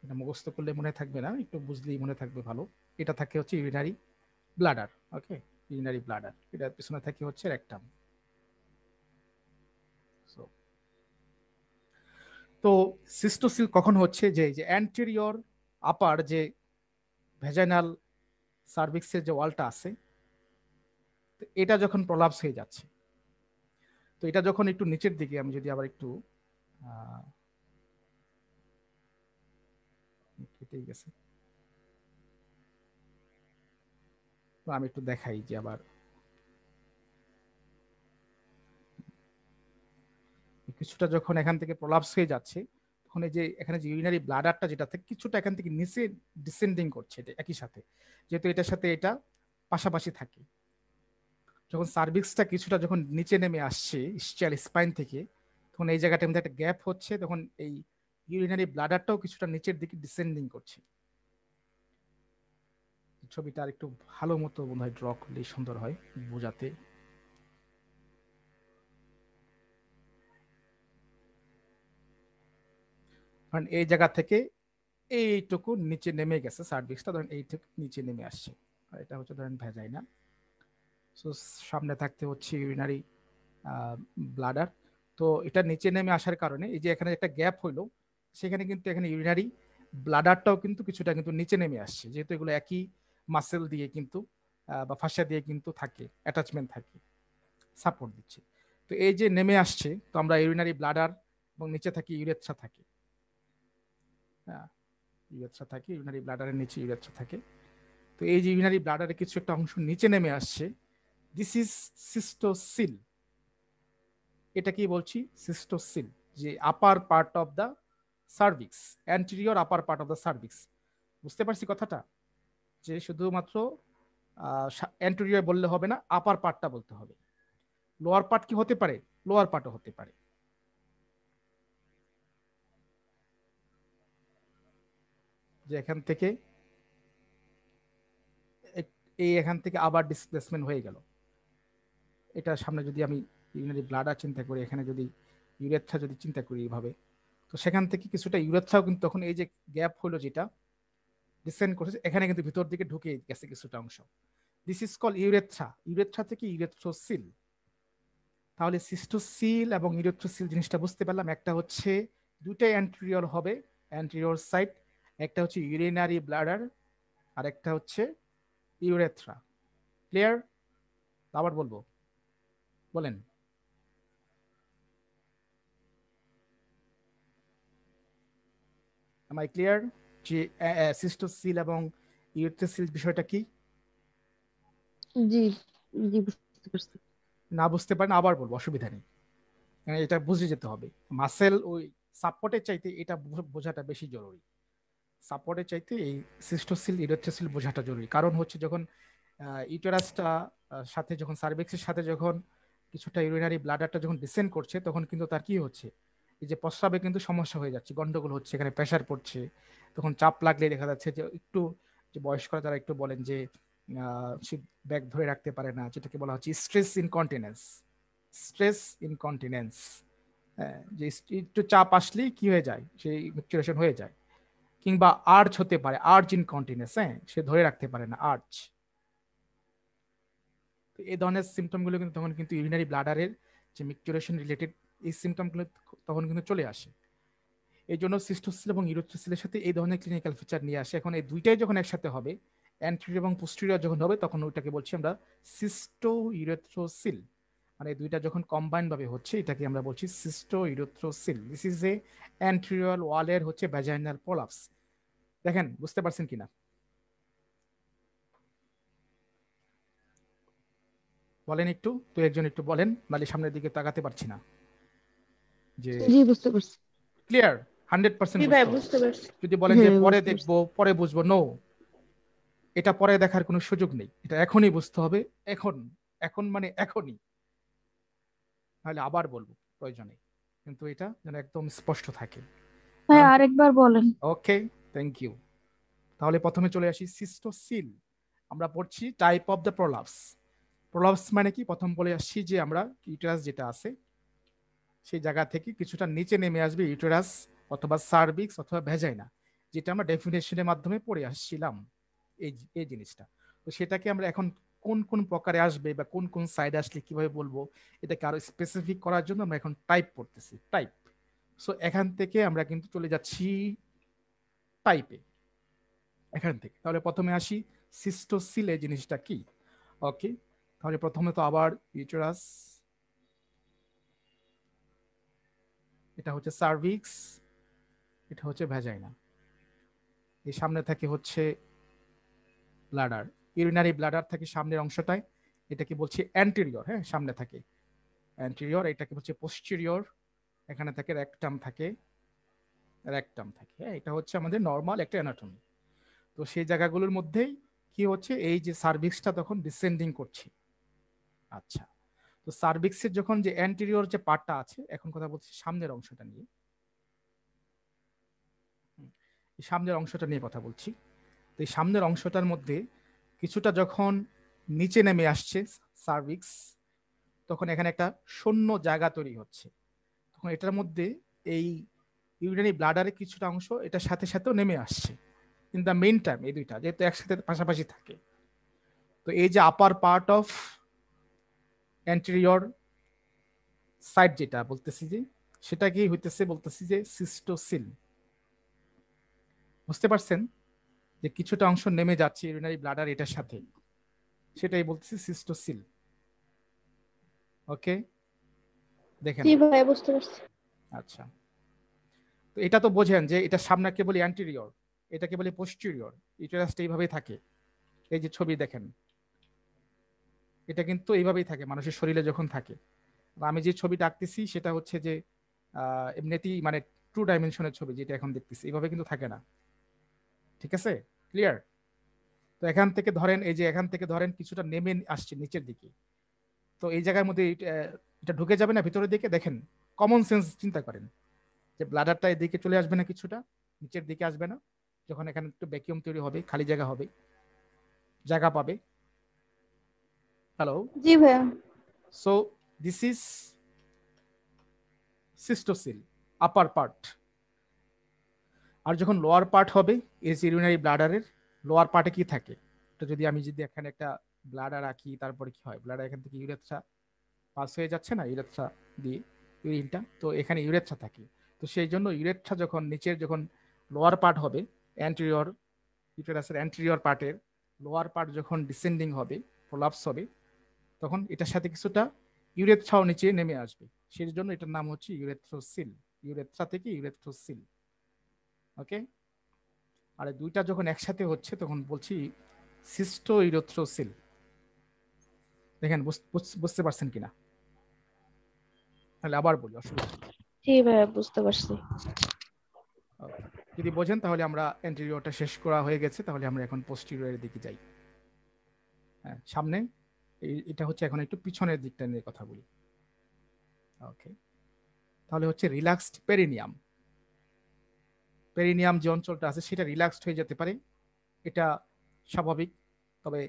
এটা মুখস্থ করলে মনে থাকবে না, একটু বুঝলেই মনে থাকবে ভালো। এটা থাকে হচ্ছে ইউরিনারি ব্লাডার। ওকে, ইউরিনারি ব্লাডার, এটার পিছনে থাকে হচ্ছে রেকটাম। তো সিস্টোসিল কখন হচ্ছে, যে অ্যান্টেরিয়র আপার যে ভেজাইনাল সার্ভিক্সের যে ওয়ালটা আছে, এটা যখন প্রলাপস হয়ে যাচ্ছে, তো এটা যখন একটু নিচের দিকে, আমি যদি আবার একটু কেটেই গেছে, তো আমি একটু দেখাই যে আবার কিছুটা যখন এখান থেকে প্রলাপস হয়ে যাচ্ছে, তখন এই যে এখানে যে ইউরিনারি ব্লাডারটা যেটা থেকে কিছুটা এখান থেকে নিচে ডিসেন্ডিং করছে, এটা একই সাথে, যেহেতু এটার সাথে এটা পাশাপাশি থাকে। যখন সার্ভিক্সটা কিছুটা যখন নিচে নেমে আসছে ইসচিয়াল স্পাইন থেকে, তখন এই জায়গাটার মধ্যে একটা গ্যাপ হচ্ছে, তখন এই ইউরিনারি ব্লাডারটাও কিছুটা নিচের দিকে ডিসেন্ডিং করছে। ছবিটা আর একটু ভালো মতো মনে হয় ড্র করলে সুন্দর হয় বোঝাতে। কারণ এই জায়গা থেকে এইটুকু নিচে নেমে গেছে সার্ভিক্সটা, ধরেন এইটুকু নিচে নেমে আসছে, আর এটা হচ্ছে ধরেন ভেজাইনা। সো সামনে থাকতে হচ্ছে ইউরিনারি ব্লাডার। তো এটা নিচে নেমে আসার কারণে এই যে এখানে একটা গ্যাপ হইলো, সেখানে কিন্তু এখানে ইউরিনারি ব্লাডারটাও কিন্তু কিছুটা কিন্তু নিচে নেমে আসছে, যেহেতু এগুলো একই মাসেল দিয়ে কিন্তু বা ফাঁসা দিয়ে কিন্তু থাকে, অ্যাটাচমেন্ট থাকে, সাপোর্ট দিচ্ছে। তো এই যে নেমে আসছে, তো আমরা ইউরিনারি ব্লাডার এবং নিচে থাকি ইউরেথ্রা থাকে। হ্যাঁ, ইউরেথ্রা থাকে, ইউরিনারি ব্লাডারের নিচে ইউরেথ্রা থাকে। তো এই যে ইউরিনারি ব্লাডারের কিছু একটা অংশ নিচে নেমে আসছে, দিস ইজ সিস্টোসিল। এটা কি বলছি, সিস্টোসিল, যে আপার part of the cervix, anterior upper part of the cervix. বুঝতে পারছি কথাটা, যে শুধুমাত্র অ্যান্টেরিয়র বললে হবে না, আপার পার্টটা বলতে হবে। লোয়ার পার্ট কি হতে পারে, লোয়ার পার্টও হতে পারে। যে এখান থেকে এই এখান থেকে আবার ডিসপ্লেসমেন্ট হয়ে গেল। এটা সামনে যদি আমি ইউরিনারি ব্লাডার চিন্তা করি, এখানে যদি ইউরেথ্রা যদি চিন্তা করি এইভাবে, তো সেখান থেকে কিছুটা ইউরেথ্রাও কিন্তু তখন এই যে গ্যাপ হলো যেটা ডিসেন্ড করেছে, এখানে কিন্তু ভিতর দিকে ঢুকে গেছে কিছুটা অংশ। This is call urethra. Urethra থেকে ইউরেথ্রোসিল। তাহলে সিস্টোসিল এবং ইউরেথ্রোসিল জিনিসটা বুঝতে পারলাম। একটা হচ্ছে দুটাই অ্যান্টেরিয়র হবে, অ্যান্টেরিয়র সাইড। একটা হচ্ছে ইউরিনারি ব্লাডার আর একটা হচ্ছে ইউরেথ্রা। ক্লিয়ার? আবার বলবো, বলেন। Am I clear যে সিস্টোসিল এবং ইউরেথ্রোসিল বিষয়টা কি? জি জি বুঝতে পারছি। না বুঝতে পারেন আবার বলবো, অসুবিধা নেই। এটা বুঝে যেতে হবে। মাসেল ওই সাপোর্টের চাইতে এটা বোঝাটা বেশি জরুরি। সাপোর্টের চাইতে এই সিস্টোসিল ইউরেথ্রোসিল বোঝাটা জরুরি। কারণ হচ্ছে যখন ইউটেরাসটা সাথে যখন সার্ভিক্সের সাথে যখন কিছুটা ইউরিনারি ব্লাডারটা যখন ডিসেন্ড করছে, তখন কিন্তু তার কি হচ্ছে, এই যে প্রস্রাবে কিন্তু সমস্যা হয়ে যাচ্ছে, গন্ডগোল হচ্ছে, এখানে প্রেশার পড়ছে। তখন চাপ লাগলে দেখা যাচ্ছে যে একটু, যে বয়স্করা যারা একটু বলেন যে সে ব্যাগ ধরে রাখতে পারে না, যেটাকে বলা হচ্ছে স্ট্রেস ইনকন্টিনেন্স। স্ট্রেস ইনকন্টিনেন্স, যে একটু চাপ আসলেই কি হয়ে যায়, সেই মিক্সচারেশন হয়ে যায়। কিংবা আর্চ হতে পারে, আর্চ ইনকন্টিনেন্স, হ্যাঁ, সে ধরে রাখতে পারে না, আর্চ। তো এই ধরনের সিমটমগুলো কিন্তু তখন কিন্তু ইউরিনারি ব্লাডারের যে মিক্সচারেশন রিলেটেড এই সিমটমগুলো তখন কিন্তু চলে আসে। এই জন্য সিস্টোসিল এবং ইউরেথ্রোসিলের সাথে এই ধরনের ক্লিনিক্যাল ফিচার নিয়ে আসে। এখন এই দুইটাই যখন একসাথে হবে, অ্যান্টেরিয়র এবং পোস্টেরিয়র যখন হবে, তখন ওইটাকে বলছি আমরা সিস্টো ইউরেথ্রোসিল। মানে এই দুইটা যখন কম্বাইন ভাবে হচ্ছে, এটাকে আমরা বলছি সিস্টো ইউরেথ্রোসিল। দিস ইজ এ অ্যান্টেরিয়র ওয়ালের হচ্ছে ভ্যাজাইনাল প্রলাপস। দেখেন বুঝতে পারছেন কিনা, বলেন একটু, তো একজন একটু বলেন, নালে সামনের দিকে তাকাতে পারছি না। যে জি বুঝতে পারছি। ক্লিয়ার? 100% জি ভাই বুঝতে বুঝতে পারছি। যদি বলেন যে হ্যাঁ পরে বুঝতে দেখবো, পারছি। পরে বুঝবো, নো, এটা পরে দেখার কোনো সুযোগ নেই, এটা এখনই বুঝতে হবে। এখন, এখন মানে এখনই, নাহলে আবার বলবো প্রয়োজনে, কিন্তু এটা যেন একদম স্পষ্ট থাকে। ভাই কারণ আরেকবার বলেন। ওকে, থ্যাংক ইউ। তাহলে প্রথমে চলে আসি সিস্টোসিল। আমরা পড়ছি type of the prolapse. Prolapse মানে কি, প্রথম বলে আসছি যে আমরা ইউটেরাস যেটা আছে সেই জায়গা থেকে কিছুটা নিচে নেমে আসবে ইউটেরাস অথবা সার্ভিক্স অথবা ভ্যাজাইনা, যেটা আমরা ডেফিনেশনের মাধ্যমে পড়ে আসছিলাম এই এই জিনিসটা। তো সেটাকে আমরা এখন কোন কোন প্রকারে আসবে বা কোন কোন সাইডে আসলে কিভাবে বলবো, এটাকে আরো স্পেসিফিক করার জন্য আমরা এখন টাইপ পড়তেছি, টাইপ। সো এখান থেকে আমরা কিন্তু চলে যাচ্ছি টাইপে, এখান থেকে। তাহলে প্রথমে আসি সিস্টোসিলে জিনিসটা কি। ওকে, তাহলে প্রথমে তো আবার ইউটেরাস, এটা হচ্ছে সার্ভিক্স, এটা হচ্ছে ভ্যাজাইনা, এই সামনে থাকে হচ্ছে ব্লাডার, ইউরিনারি ব্লাডার থাকে সামনের অংশটায়, এটাকে বলছি অ্যান্টেরিয়র, হ্যাঁ, সামনে থাকে অ্যান্টেরিয়র, এটাকে বলছে পোস্টেরিয়র, এখানে থাকে রেকটাম, থাকে রেকটাম থাকে, হ্যাঁ, এটা হচ্ছে আমাদের নর্মাল একটা অ্যানাটমি। তো সেই জায়গাগুলোর মধ্যেই কি হচ্ছে, এই যে সার্ভিক্সটা তখন ডিসেন্ডিং করছে। আচ্ছা, তো সার্ভিক্সের যখন যে অ্যান্টেরিয়র যে পার্টটা আছে, এখন কথা বলছি সামনের অংশটা নিয়ে, এই সামনের অংশটা নিয়ে কথা বলছি। তো এই সামনের অংশটার মধ্যে কিছুটা যখন নিচে নেমে আসছে সার্ভিক্স, তখন এখানে একটা শূন্য জায়গা তৈরি হচ্ছে। তখন এটার মধ্যে এই ইউরিনারি ব্লাডারের কিছুটা অংশ এটার সাথে সাথেও নেমে আসছে। ইন দ্য মেইন টাইম এই দুইটা যেহেতু একসাথে পাশাপাশি থাকে, তো এই যে আপার পার্ট অফ অ্যান্টেরিয়র সাইড যেটা বলতেছি যে, সেটা কি হইতেছে বলতেছি যে সিস্টোসিল। বুঝতে পারছেন যে কিছুটা অংশ নেমে যাচ্ছে ইউরিনারি ব্লাডার এটার সাথে, সেটাই বলতেছি সিস্টোসিল। ওকে, দেখেন। জি ভাই বুঝতে পারছি। আচ্ছা, তো এটা তো বোঝেন যে এটা সামনাকে বলি অ্যান্টেরিয়র, এটাকে বলি পোস্টেরিয়র। ইউটেরাসটা এইভাবেই থাকে, এই যে ছবি দেখেন, এটা কিন্তু এইভাবেই থাকে মানুষের শরীরে যখন থাকে। আমি যে ছবিটা আঁকতেছি সেটা হচ্ছে যে এমনিতেই মানে টু ডাইমেনশনের ছবি, যেটা এখন দেখতেছি এইভাবে কিন্তু থাকে না। ঠিক আছে, ক্লিয়ার? তো এখান থেকে ধরেন, এই যে এখান থেকে ধরেন কিছুটা নেমে আসছে নিচের দিকে, তো এই জায়গার মধ্যে এটা ঢুকে যাবে না ভিতরের দিকে। দেখেন, কমন সেন্স চিন্তা করেন যে ব্লাডারটা এদিকে চলে আসবে না, কিছুটা নিচের দিকে আসবে না, যখন এখানে একটু ভ্যাকিউম তৈরি হবে, খালি জায়গা হবে, জায়গা পাবে, হ্যালো, জি ভাইয়া। So this is cystocele, upper part. আর যখন লোয়ার পার্ট হবে এজ ইউরিনারি ব্লাডারের লোয়ার পার্টে কি থাকে, তো যদি আমি যদি এখানে একটা ব্লাডার রাখি, তারপরে কি হয়, ব্লাডার এখান থেকে ইউরেথ্রা পাস হয়ে যাচ্ছে না, ইউরেথ্রা দিয়ে ইউরিনটা, তো এখানে ইউরেথ্রা থাকে। তো সেই জন্য ইউরেথ্রা যখন নিচের যখন লোয়ার পার্ট হবে, অ্যান্টেরিয়র ইউটেরাসের অ্যান্টেরিয়র পার্টের লোয়ার পার্ট যখন ডিসেন্ডিং হবে, প্রলাপস হবে, তখন এটার সাথে কিছুটা ইউরেথ্রাও নিচে নেমে আসবে। সেই জন্য এটার নাম হচ্ছে ইউরেথ্রোসিল, ইউরেথ্রা থেকে ইউরেথ্রোসিল। ওকে, আর দুইটা যখন একসাথে হচ্ছে তখন বলছি সিস্টো ইউরেথ্রোসিল। দেখেন বুঝতে পারছেন কিনা, তাহলে আবার বলি, অসুবিধা নেই। জি ভাইয়া, বুঝতে পারছি। Okay. যদি বোঝেন তাহলে আমরা অ্যান্টেরিয়রটা শেষ করা হয়ে গেছে, তাহলে আমরা এখন পোস্টেরিয়রের দিকে যাই। হ্যাঁ, সামনে এটা হচ্ছে এখন একটু পিছনের দিকটা নিয়ে কথা বলি। ওকে, তাহলে হচ্ছে রিল্যাক্সড পেরিনিয়াম। পেরিনিয়াম যে অঞ্চলটা আছে সেটা রিল্যাক্সড হয়ে যেতে পারে, এটা স্বাভাবিক। তবে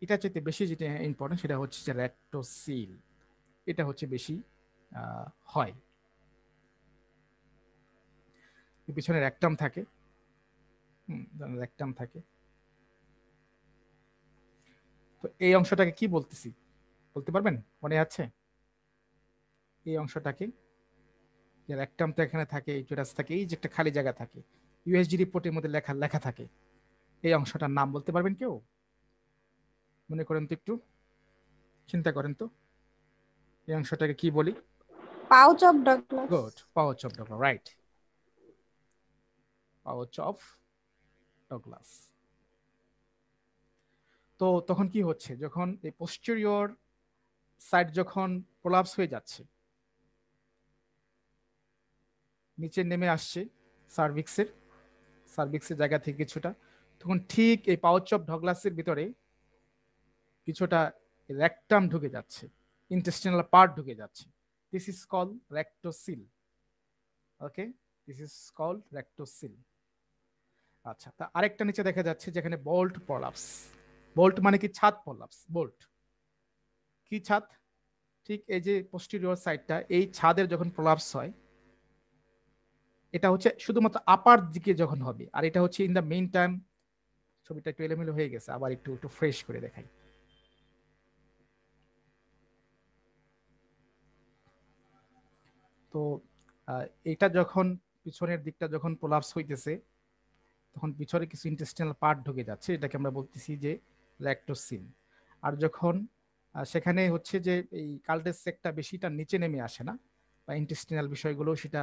এটা চাইতে বেশি যেটা ইম্পর্টেন্ট সেটা হচ্ছে যে রেক্টোসিল, এটা হচ্ছে বেশি হয়। পিছনে রেকটাম থাকে, রেকটাম থাকে। তো এই অংশটাকে কি বলতেছি বলতে পারবেন, মনে আছে? এই অংশটাকে, যে রেকটাম তো এখানে থাকে, ইউটেরাস থাকে, এই যে একটা খালি জায়গা থাকে, ইউএসজি রিপোর্টের মধ্যে লেখা লেখা থাকে, এই অংশটার নাম বলতে পারবেন কেউ? মনে করেন তো, একটু চিন্তা করেন তো, এই অংশটাকে কি বলি? Pouch of Douglas. Good, pouch of Douglas, right, pouch of Douglas. তো তখন কি হচ্ছে, যখন এই পোস্টেরিয়র সাইড যখন প্রলাপস হয়ে যাচ্ছে, নিচে নেমে আসছে সার্ভিক্সের জায়গা থেকে কিছুটা, তখন ঠিক এই পাউচ অফ ডগলাসের ভিতরে কিছুটা রেকটাম ঢুকে যাচ্ছে, ইন্টেস্টিনাল পার্ট ঢুকে যাচ্ছে। This is call rectocele. Okay, this is called rectocele. আচ্ছা, তা আরেকটা নিচে দেখা যাচ্ছে যেখানে বোল্ট প্রলাপস। বোল্ট মানে কি? ছাদ প্রলাপস। বোল্ট কি? ছাদ। ঠিক এই যে পোস্টেরিয়র সাইডটা, এই ছাদের যখন প্রলাপস হয়, এটা হচ্ছে শুধুমাত্র আপার দিকে যখন হবে, আর এটা হচ্ছে ইন দ্য মেইন টাইম। ছবিটা একটু এলোমেলো হয়ে গেছে, আবার একটু একটু ফ্রেশ করে দেখাই। তো এটা যখন পিছনের দিকটা যখন প্রলাপস হইতেছে, তখন পিছনে কিছু ইন্টেস্টিনাল পার্ট ঢুকে যাচ্ছে, এটাকে আমরা বলতেছি যে ল্যাক্টোসিন। আর যখন সেখানে হচ্ছে যে এই কালটেস সেকটা বেশিটা নিচে নেমে আসে না, বা ইন্টেস্টিনাল বিষয়গুলো সেটা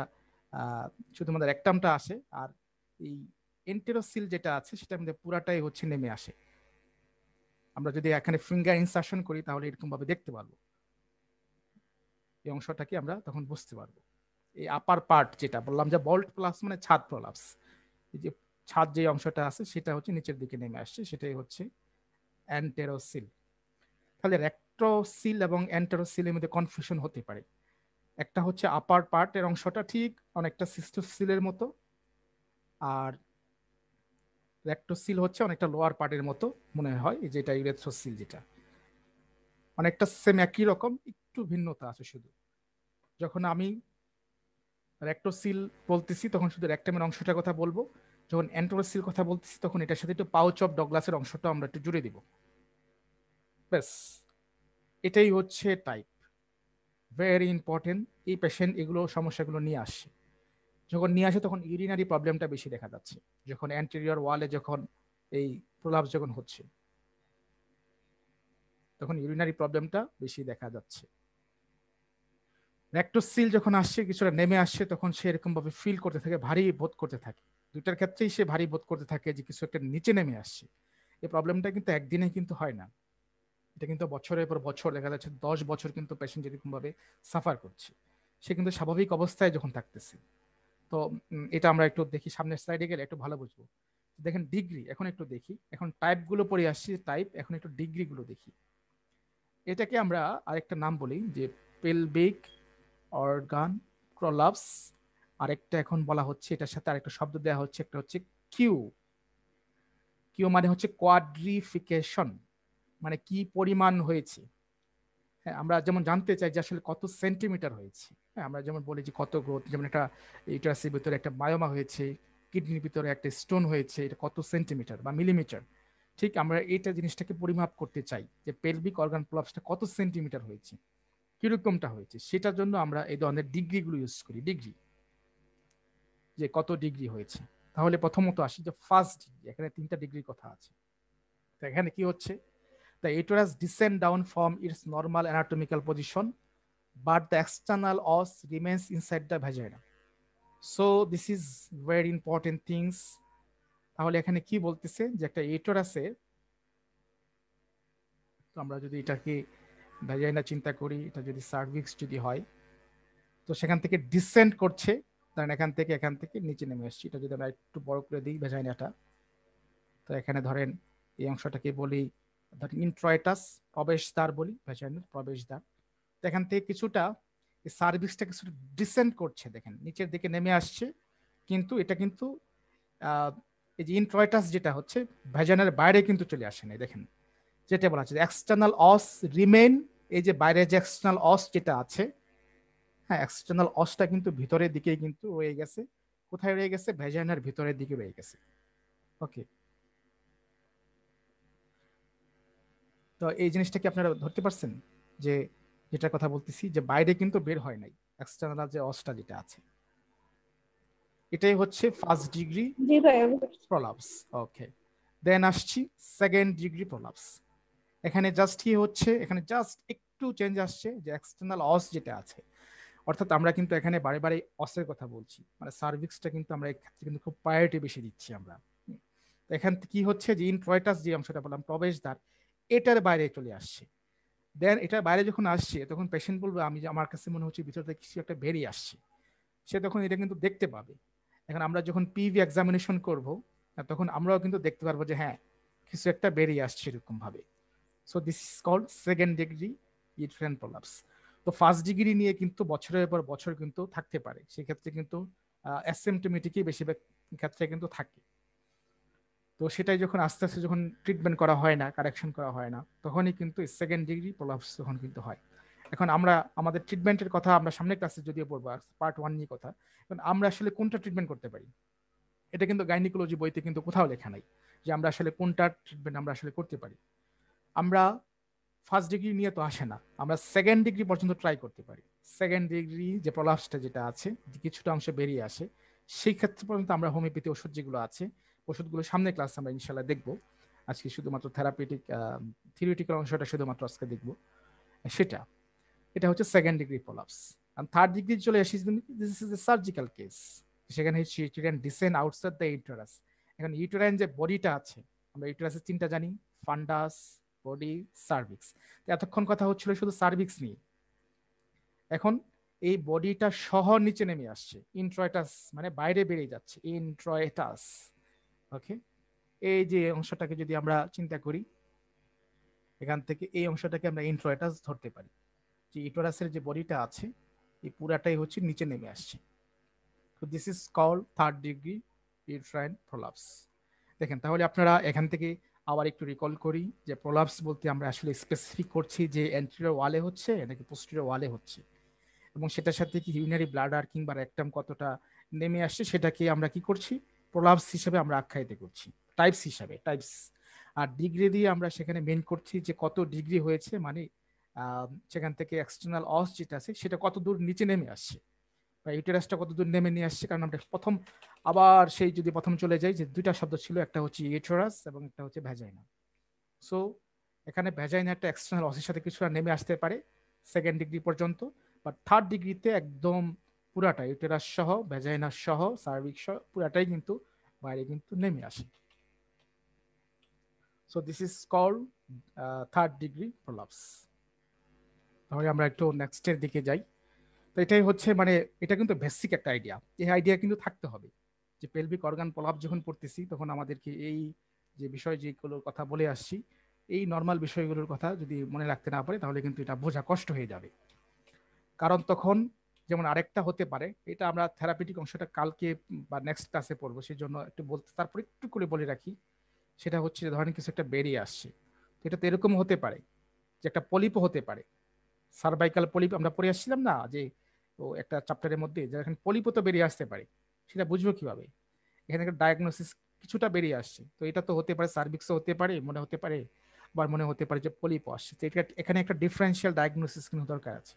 শুধুমাত্র রেকটামটা আসে, আর এই এন্টেরোসিল যেটা আছে সেটার মধ্যে পুরাটাই হচ্ছে নেমে আসে। আমরা যদি এখানে ফিঙ্গার ইনসার্শন করি তাহলে এরকম ভাবে দেখতে পারবো, এই অংশটাকে আমরা তখন বুঝতে পারবো। এই আপার পার্ট যেটা বললাম যে বল্ট প্লাস মানে ছাদ প্রলাপস, এই যে ছাদ যে অংশটা আছে সেটা হচ্ছে নিচের দিকে নেমে আসছে, সেটাই হচ্ছে অ্যান্টেরোসিল। তাহলে রেক্টোসিল এবং অ্যান্টেরোসিলের মধ্যে কনফিউশন হতে পারে। একটা হচ্ছে আপার পার্টের অংশটা ঠিক অনেকটা সিস্টোসিলের মতো, আর রেক্টোসিল হচ্ছে অনেকটা লোয়ার পার্টের মতো মনে হয়, যেটা ইউরেথ্রোসিল, যেটা অনেকটা সেম একই রকম, একটু ভিন্নতা আছে শুধু। যখন আমি রেক্টোসিল বলতেছি তখন শুধু রেক্টামের অংশটার কথা বলবো, যখন অ্যান্টেরোসিল কথা বলতেছি তখন এটার সাথে একটু পাউচ অফ ডগলাসের অংশটা আমরা একটু জুড়ে দিব, ব্যাস। এটাই হচ্ছে টাইপ, ভেরি ইম্পর্টেন্ট। এই পেশেন্ট এগুলো সমস্যাগুলো নিয়ে আসছে, যখন নিয়ে আসে তখন ইউরিনারি প্রবলেমটা বেশি দেখা যাচ্ছে, যখন অ্যান্টেরিয়র ওয়ালে যখন এই প্রলাপস যখন হচ্ছে তখন ইউরিনারি প্রবলেমটা বেশি দেখা যাচ্ছে। রেক্টোসিল যখন আসছে কিছুটা নেমে আসছে, তখন সে এরকম ভাবে ফিল করতে থাকে, ভারী বোধ করতে থাকে। দুইটার ক্ষেত্রেই সে ভারী বোধ করতে থাকে যে কিছু একটা নিচে নেমে আসছে। এই প্রবলেমটা কিন্তু একদিনে কিন্তু হয় না, এটা কিন্তু বছরের পর বছর, দেখা যাচ্ছে 10 বছর কিন্তু পেশেন্ট এরকম ভাবে সাফার করছে, সে কিন্তু স্বাভাবিক অবস্থায় যখন থাকতেছে। তো এটা আমরা একটু দেখি, সামনের স্লাইডে গেলে একটু ভালো বুঝবো। দেখেন ডিগ্রি, এখন একটু দেখি, এখন টাইপ গুলো পড়ে আসছি টাইপ, এখন একটু ডিগ্রি গুলো দেখি। এটাকে আমরা আরেকটা নাম বলি যে পেলভিক অর্গান প্রলাপস। আরেকটা এখন বলা হচ্ছে, এটার সাথে আরেকটা শব্দ দেওয়া হচ্ছে, একটা হচ্ছে কিউ। কিউ মানে হচ্ছে কোয়াড্রিফিকেশন, মানে কি পরিমাণ হয়েছে, হ্যাঁ, আমরা যেমন জানতে চাই যে আসলে কত সেন্টিমিটার হয়েছে। হ্যাঁ, আমরা যেমন বলি যে কত গ্রোথ, যেমন একটা ইউটারাসের ভিতরে একটা মায়োমা হয়েছে, কিডনির ভিতরে একটা স্টোন হয়েছে, এটা কত সেন্টিমিটার বা মিলিমিটার। ঠিক আমরা এটা জিনিসটাকে পরিমাপ করতে চাই যে পেলভিক অর্গান প্রলাপসটা কত সেন্টিমিটার হয়েছে, কিরকমটা হয়েছে। সেটার জন্য আমরা এই ধরনের ডিগ্রিগুলো ইউজ করি, ডিগ্রি, যে কত ডিগ্রি হয়েছে। তাহলে প্রথমত আসি যে ফার্স্ট ডিগ্রি, এখানে 3টা ডিগ্রির কথা আছে। তো এখানে কি হচ্ছে, the uterus descend down from its normal anatomical position, but the external os remains inside the vagina. So this is very important things. তাহলে এখানে কি বলতেছে যে একটা ইউটেরাসে, তো আমরা যদি এটাকে ভ্যাজাইনা চিন্তা করি, এটা যদি সার্ভিক্স যদি হয়, তো সেখান থেকে ডিসেন্ড করছে, কারণ এখান থেকে নিচে নেমে আসছে। এটা যদি আমরা একটু বড় করে দিই ভ্যাজাইনাটা, তো এখানে ধরেন এই অংশটাকে বলি ধরেন ইন্ট্রয়েটাস, প্রবেশদ্বার বলি, ভ্যাজাইনার প্রবেশদ্বার। তো এখান থেকে কিছুটা সার্ভিসটা কিছুটা ডিসেন্ড করছে, দেখেন নিচের দিকে নেমে আসছে, কিন্তু এটা কিন্তু এই যে ইন্ট্রয়েটাস যেটা হচ্ছে ভ্যাজাইনার বাইরে কিন্তু চলে আসে না। দেখেন যেটা বলা হচ্ছে এক্সটার্নাল অস রিমেইন, এই যে বাইরে যে এক্সটার্নাল অস যেটা আছে, হ্যাঁ এক্সটার্নাল অসটা কিন্তু ভিতরের দিকে কিন্তু রয়ে গেছে। কোথায় রয়ে গেছে? ভ্যাজাইনার ভিতরের দিকে রয়ে গেছে। ওকে, তো এই জিনিসটা কি আপনারা ধরতে পারছেন যে যেটার কথা বলতেছি, যে বাইরে কিন্তু বের হয় নাই, এক্সটার্নাল যে অসটা যেটা আছে। এটাই হচ্ছে ফার্স্ট ডিগ্রি জি ভাইয়া। প্রলাপস। ওকে, দেন আসছি সেকেন্ড ডিগ্রি প্রলাপস। এখানে জাস্ট কি হচ্ছে, এখানে জাস্ট একটু চেঞ্জ আসছে, যে এক্সটার্নাল অস যেটা আছে, অর্থাৎ আমরা কিন্তু এখানে বারে বারে অসের কথা বলছি, মানে সার্ভিক্সটা কিন্তু আমরা এক্ষেত্রে কিন্তু খুব প্রায়োরিটি বেশি দিচ্ছি আমরা। এখান থেকে কি হচ্ছে, যে ইনট্রয়েটাস যে অংশটা বললাম প্রবেশদ্বার, এটার বাইরে চলে আসছে। দেন এটার বাইরে যখন আসছে তখন পেশেন্ট বলবে আমি, আমার কাছে মনে হচ্ছে ভিতর থেকে কিছু একটা বেরিয়ে আসছে, সে তখন এটা কিন্তু দেখতে পাবে। এখন আমরা যখন পিভি এক্সামিনেশন করব, তখন আমরাও কিন্তু দেখতে পারবো যে হ্যাঁ কিছু একটা বেরিয়ে আসছে এরকম ভাবে। So this is called second degree uterine prolapse. তো ফার্স্ট ডিগ্রি নিয়ে কিন্তু বছরের পর বছর কিন্তু থাকতে পারে, সেক্ষেত্রে কিন্তু অ্যাসিমটোমেটিকই বেশিরভাগ ক্ষেত্রে কিন্তু থাকে। তো সেটাই যখন আস্তে আস্তে যখন ট্রিটমেন্ট করা হয় না, কারেকশন করা হয় না, তখনই কিন্তু সেকেন্ড ডিগ্রি প্রলাপস তখন কিন্তু হয়। এখন আমরা আমাদের ট্রিটমেন্টের কথা আমরা সামনের ক্লাসে যদিও পড়বো, পার্ট 1 নিয়ে কথা। এখন আমরা আসলে কোনটা ট্রিটমেন্ট করতে পারি, এটা কিন্তু গাইনিকোলজি বইতে কিন্তু কোথাও লেখা নাই যে আমরা আসলে কোনটা ট্রিটমেন্ট আমরা আসলে করতে পারি। আমরা ফার্স্ট ডিগ্রি নিয়ে তো আসে না, আমরা সেকেন্ড ডিগ্রি পর্যন্ত ট্রাই করতে পারি। সেকেন্ড ডিগ্রি যে প্রলাপসটা যেটা আছে, কিছুটা অংশ বেরিয়ে আসে, সেই ক্ষেত্রে পর্যন্ত আমরা হোমিওপ্যাথি ওষুধ যেগুলো আছে, ওষুধগুলো সামনে ক্লাস আমরা ইনশাল্লাহ দেখবো। আজকে শুধুমাত্র থেরাপিউটিক থিওরিটিক্যাল অংশটা শুধুমাত্র আজকে দেখবো সেটা। এটা হচ্ছে সেকেন্ড ডিগ্রি প্রলাপস। আর থার্ড ডিগ্রি চলে আসি, this is a surgical case. সেখানে uterine descend outside the uterus. এখন ইউটেরাইন যে বডিটা আছে, আমরা ইউটেরাসের 3টা জানি, ফান্ডাস, বডি, সার্ভিক্স। এতক্ষণ কথা হচ্ছিল শুধু সার্ভিক্স নিয়ে। এখন এই বডিটা সহ নিচে নেমে আসছে, ইন্ট্রয়েটাস মানে বাইরে বেরিয়ে যাচ্ছে, ইন্ট্রয়েটাস। ওকে, এই যে অংশটাকে যদি আমরা চিন্তা করি, এখান থেকে এই অংশটাকে আমরা ইন্ট্রয়েটাস ধরতে পারি, যে ইউটেরাসের যে বডিটা আছে এই পুরাটাই হচ্ছে নিচে নেমে আসছে। তো this is called third degree uterine prolapse. দেখেন তাহলে আপনারা এখান থেকে আবার একটু রিকল করি যে প্রলাপস বলতে আমরা আসলে স্পেসিফিক করছি যে অ্যান্টেরিয়র ওয়ালে হচ্ছে নাকি পোস্টেরিয়র ওয়ালে হচ্ছে, এবং সেটার সাথে কি ইউরিনারি ব্লাডার কিংবা রেকটাম কতটা নেমে আসছে সেটাকে আমরা কি করছি, প্রলাপস হিসেবে আমরা আখ্যায়িত করছি, টাইপস হিসাবে, টাইপস। আর ডিগ্রি দিয়ে আমরা সেখানে মেন করছি যে কত ডিগ্রি হয়েছে, মানে সেখান থেকে এক্সটার্নাল অস যেটা আছে সেটা কত দূর নিচে নেমে আসছে, বা ইউটেরাসটা কত দূর নেমে নিয়ে আসছে। কারণ আমরা প্রথম আবার সেই যদি প্রথম চলে যাই, যে 2টা শব্দ ছিল, একটা হচ্ছে ইউটেরাস এবং একটা হচ্ছে ভ্যাজাইনা। সো এখানে ভ্যাজাইনা একটা এক্সটার্নাল অসের সাথে কিছুটা নেমে আসতে পারে সেকেন্ড ডিগ্রি পর্যন্ত, বাট থার্ড ডিগ্রিতে একদম পুরাটা ইউটেরাস সহ, ভ্যাজাইনা সহ, সার্ভিক্স সহ পুরাটাই কিন্তু বাইরে কিন্তু নেমে আসে। So this is called third degree prolapse. তাহলে আমরা একটু নেক্সটের দিকে যাই। তো এটাই হচ্ছে মানে এটা কিন্তু বেসিক একটা আইডিয়া, এই আইডিয়া কিন্তু থাকতে হবে যে পেলভিক অর্গান প্রলাপ যখন পড়তেছি তখন আমাদেরকে এই যে বিষয় যেগুলোর কথা বলে আসছি, এই নর্মাল বিষয়গুলোর কথা যদি মনে রাখতে না পারে তাহলে কিন্তু এটা বোঝা কষ্ট হয়ে যাবে। কারণ তখন যেমন আরেকটা হতে পারে, এটা আমরা থেরাপিউটিক অংশটা কালকে বা নেক্সট ক্লাসে পড়বো, সেই জন্য একটু বলতে তারপর একটু করে বলে রাখি। সেটা হচ্ছে যে ধরেন কিছু একটা বেরিয়ে আসছে, তো এটা তো এরকম হতে পারে যে একটা পলিপও হতে পারে, সার্ভাইকাল পলিপ আমরা পড়ে আসছিলাম না, যে ও একটা চ্যাপ্টারের মধ্যে, যেখানে পলিপও তো বেরিয়ে আসতে পারে, সেটা বুঝবো কিভাবে? এখানে একটা ডায়াগনোসিস কিছুটা বেরিয়ে আসছে, তো এটা তো হতে পারে সার্ভিক্সও হতে পারে, মনে হতে পারে, আবার মনে হতে পারে যে পলিপও আসছে। তো এটা এখানে একটা ডিফারেন্সিয়াল ডায়াগনোসিস কিন্তু দরকার আছে।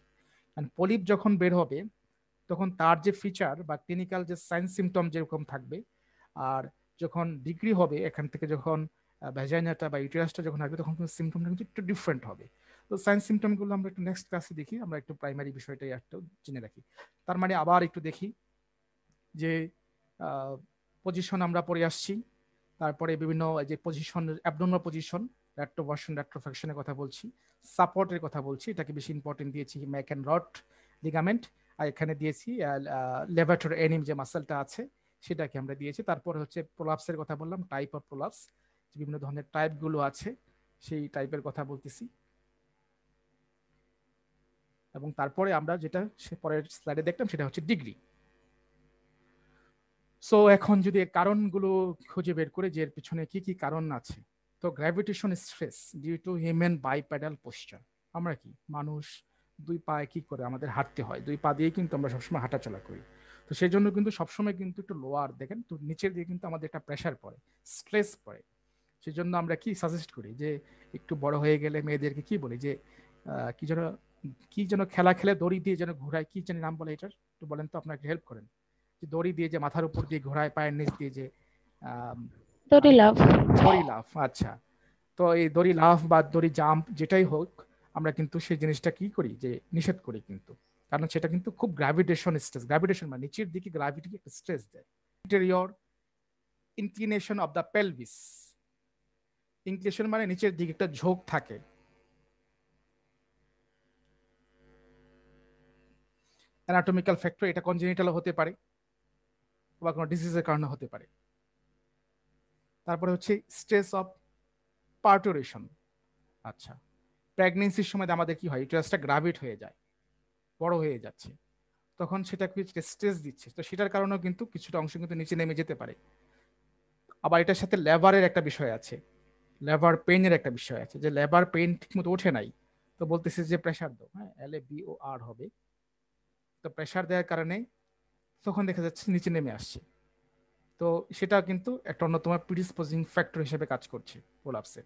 কারণ পলিপ যখন বের হবে তখন তার যে ফিচার বা ক্লিনিক্যাল যে সাইন সিমটম যেরকম থাকবে, আর যখন ডিগ্রি হবে এখান থেকে, যখন ভ্যাজাইনাটা বা ইউটেরাসটা যখন আসবে, তখন কিন্তু সিমটমটা কিন্তু একটু ডিফারেন্ট হবে। তো সাইন সিমটমগুলো আমরা একটু নেক্সট ক্লাসে দেখি, আমরা একটু প্রাইমারি বিষয়টাই একটু জেনে রাখি। তার মানে আবার একটু দেখি যে পজিশন আমরা পড়ে আসছি, তারপরে বিভিন্ন যে পজিশন, অ্যাবডোমিনাল পজিশন, ল্যাট্রোভার্সন ল্যাট্রোফ্যাকশনের কথা বলছি, সাপোর্টের কথা বলছি, এটাকে বেশি ইম্পর্টেন্ট দিয়েছি ম্যাক অ্যান্ড রড লিগামেন্ট, আর এখানে দিয়েছি লেভাটর এনিম যে মাসেলটা আছে সেটাকে আমরা দিয়েছি। তারপরে হচ্ছে প্রোলাপসের কথা বললাম, টাইপ অফ প্রোলাপস, বিভিন্ন ধরনের টাইপ গুলো আছে সেই টাইপের কথা বলতেছি। এবং তারপরে আমরা যেটা পরের স্লাইডে দেখলাম সেটা হচ্ছে ডিগ্রি। সো এখন যদি কারণগুলো খুঁজে বের করে যে এর পিছনে কি কি কারণ আছে, তো gravitation stress due to human bipedal posture. আমরা কি মানুষ দুই পায়ে কি করে আমাদের হাঁটতে হয়, দুই পা দিয়ে কিন্তু আমরা সবসময় হাঁটাচলা করি। তো সেই জন্য কিন্তু সবসময় কিন্তু একটু লোয়ার দেখেন তো নিচের দিকে কিন্তু আমাদের একটা প্রেশার পড়ে, স্ট্রেস পড়ে। সেই জন্য আমরা কি সাজেস্ট করি যে একটু বড় হয়ে গেলে মেয়েদেরকে কি বলি যে কি যেন খেলা খেলে দড়ি দিয়ে যেন ঘোরায়, কি জানি নাম বলে এটার, একটু বলেন তো, আপনাকে হেল্প করেন। দড়ি দিয়ে যে মাথার উপর দিয়ে ঘোরায়, পায়ের নিচ দিয়ে যে দড়ি লাফ। দড়ি লাফ। আচ্ছা, তো এই দড়ি লাফ বা দড়ি জাম্প যেটাই হোক, আমরা কিন্তু সেই জিনিসটা কি করি যে নিষেধ করি কিন্তু, কারণ সেটা কিন্তু খুব গ্র্যাভিটেশন স্ট্রেস, গ্র্যাভিটেশন মানে নিচের দিকে গ্র্যাভিটিকে একটা স্ট্রেস দেয়। Interior inclination of the pelvis, inclination মানে নিচের দিকে একটা ঝোঁক থাকে। অ্যানাটমিক্যাল ফ্যাক্টর, এটা কনজেনিটাল হতে পারে বা কোনো ডিজিজের কারণে হতে পারে। তারপরে হচ্ছে স্ট্রেস অফ পার্টুরেশন। আচ্ছা, প্রেগনেন্সির সময় আমাদের কি হয়, ইউটেরাসটা গ্রাভিট হয়ে যায়, বড় হয়ে যাচ্ছে, তখন সেটাকে স্ট্রেস দিচ্ছে, তো সেটার কারণেও কিন্তু কিছুটা অংশ কিন্তু নিচে নেমে যেতে পারে। আবার এটার সাথে লেবারের একটা বিষয় আছে, লেবার পেইনের একটা বিষয় আছে, যে লেবার পেইন ঠিক মতো ওঠে নাই, তো বলতেছে যে প্রেশার দাও, হ্যাঁ LABOR হবে, তো প্রেশার দেওয়ার কারণে তখন দেখা যাচ্ছে নিচে নেমে আসছে। তো সেটা কিন্তু একটা অন্যতম প্রিডিসপোজিং ফ্যাক্টর হিসেবে কাজ করছে প্রোলাপসে।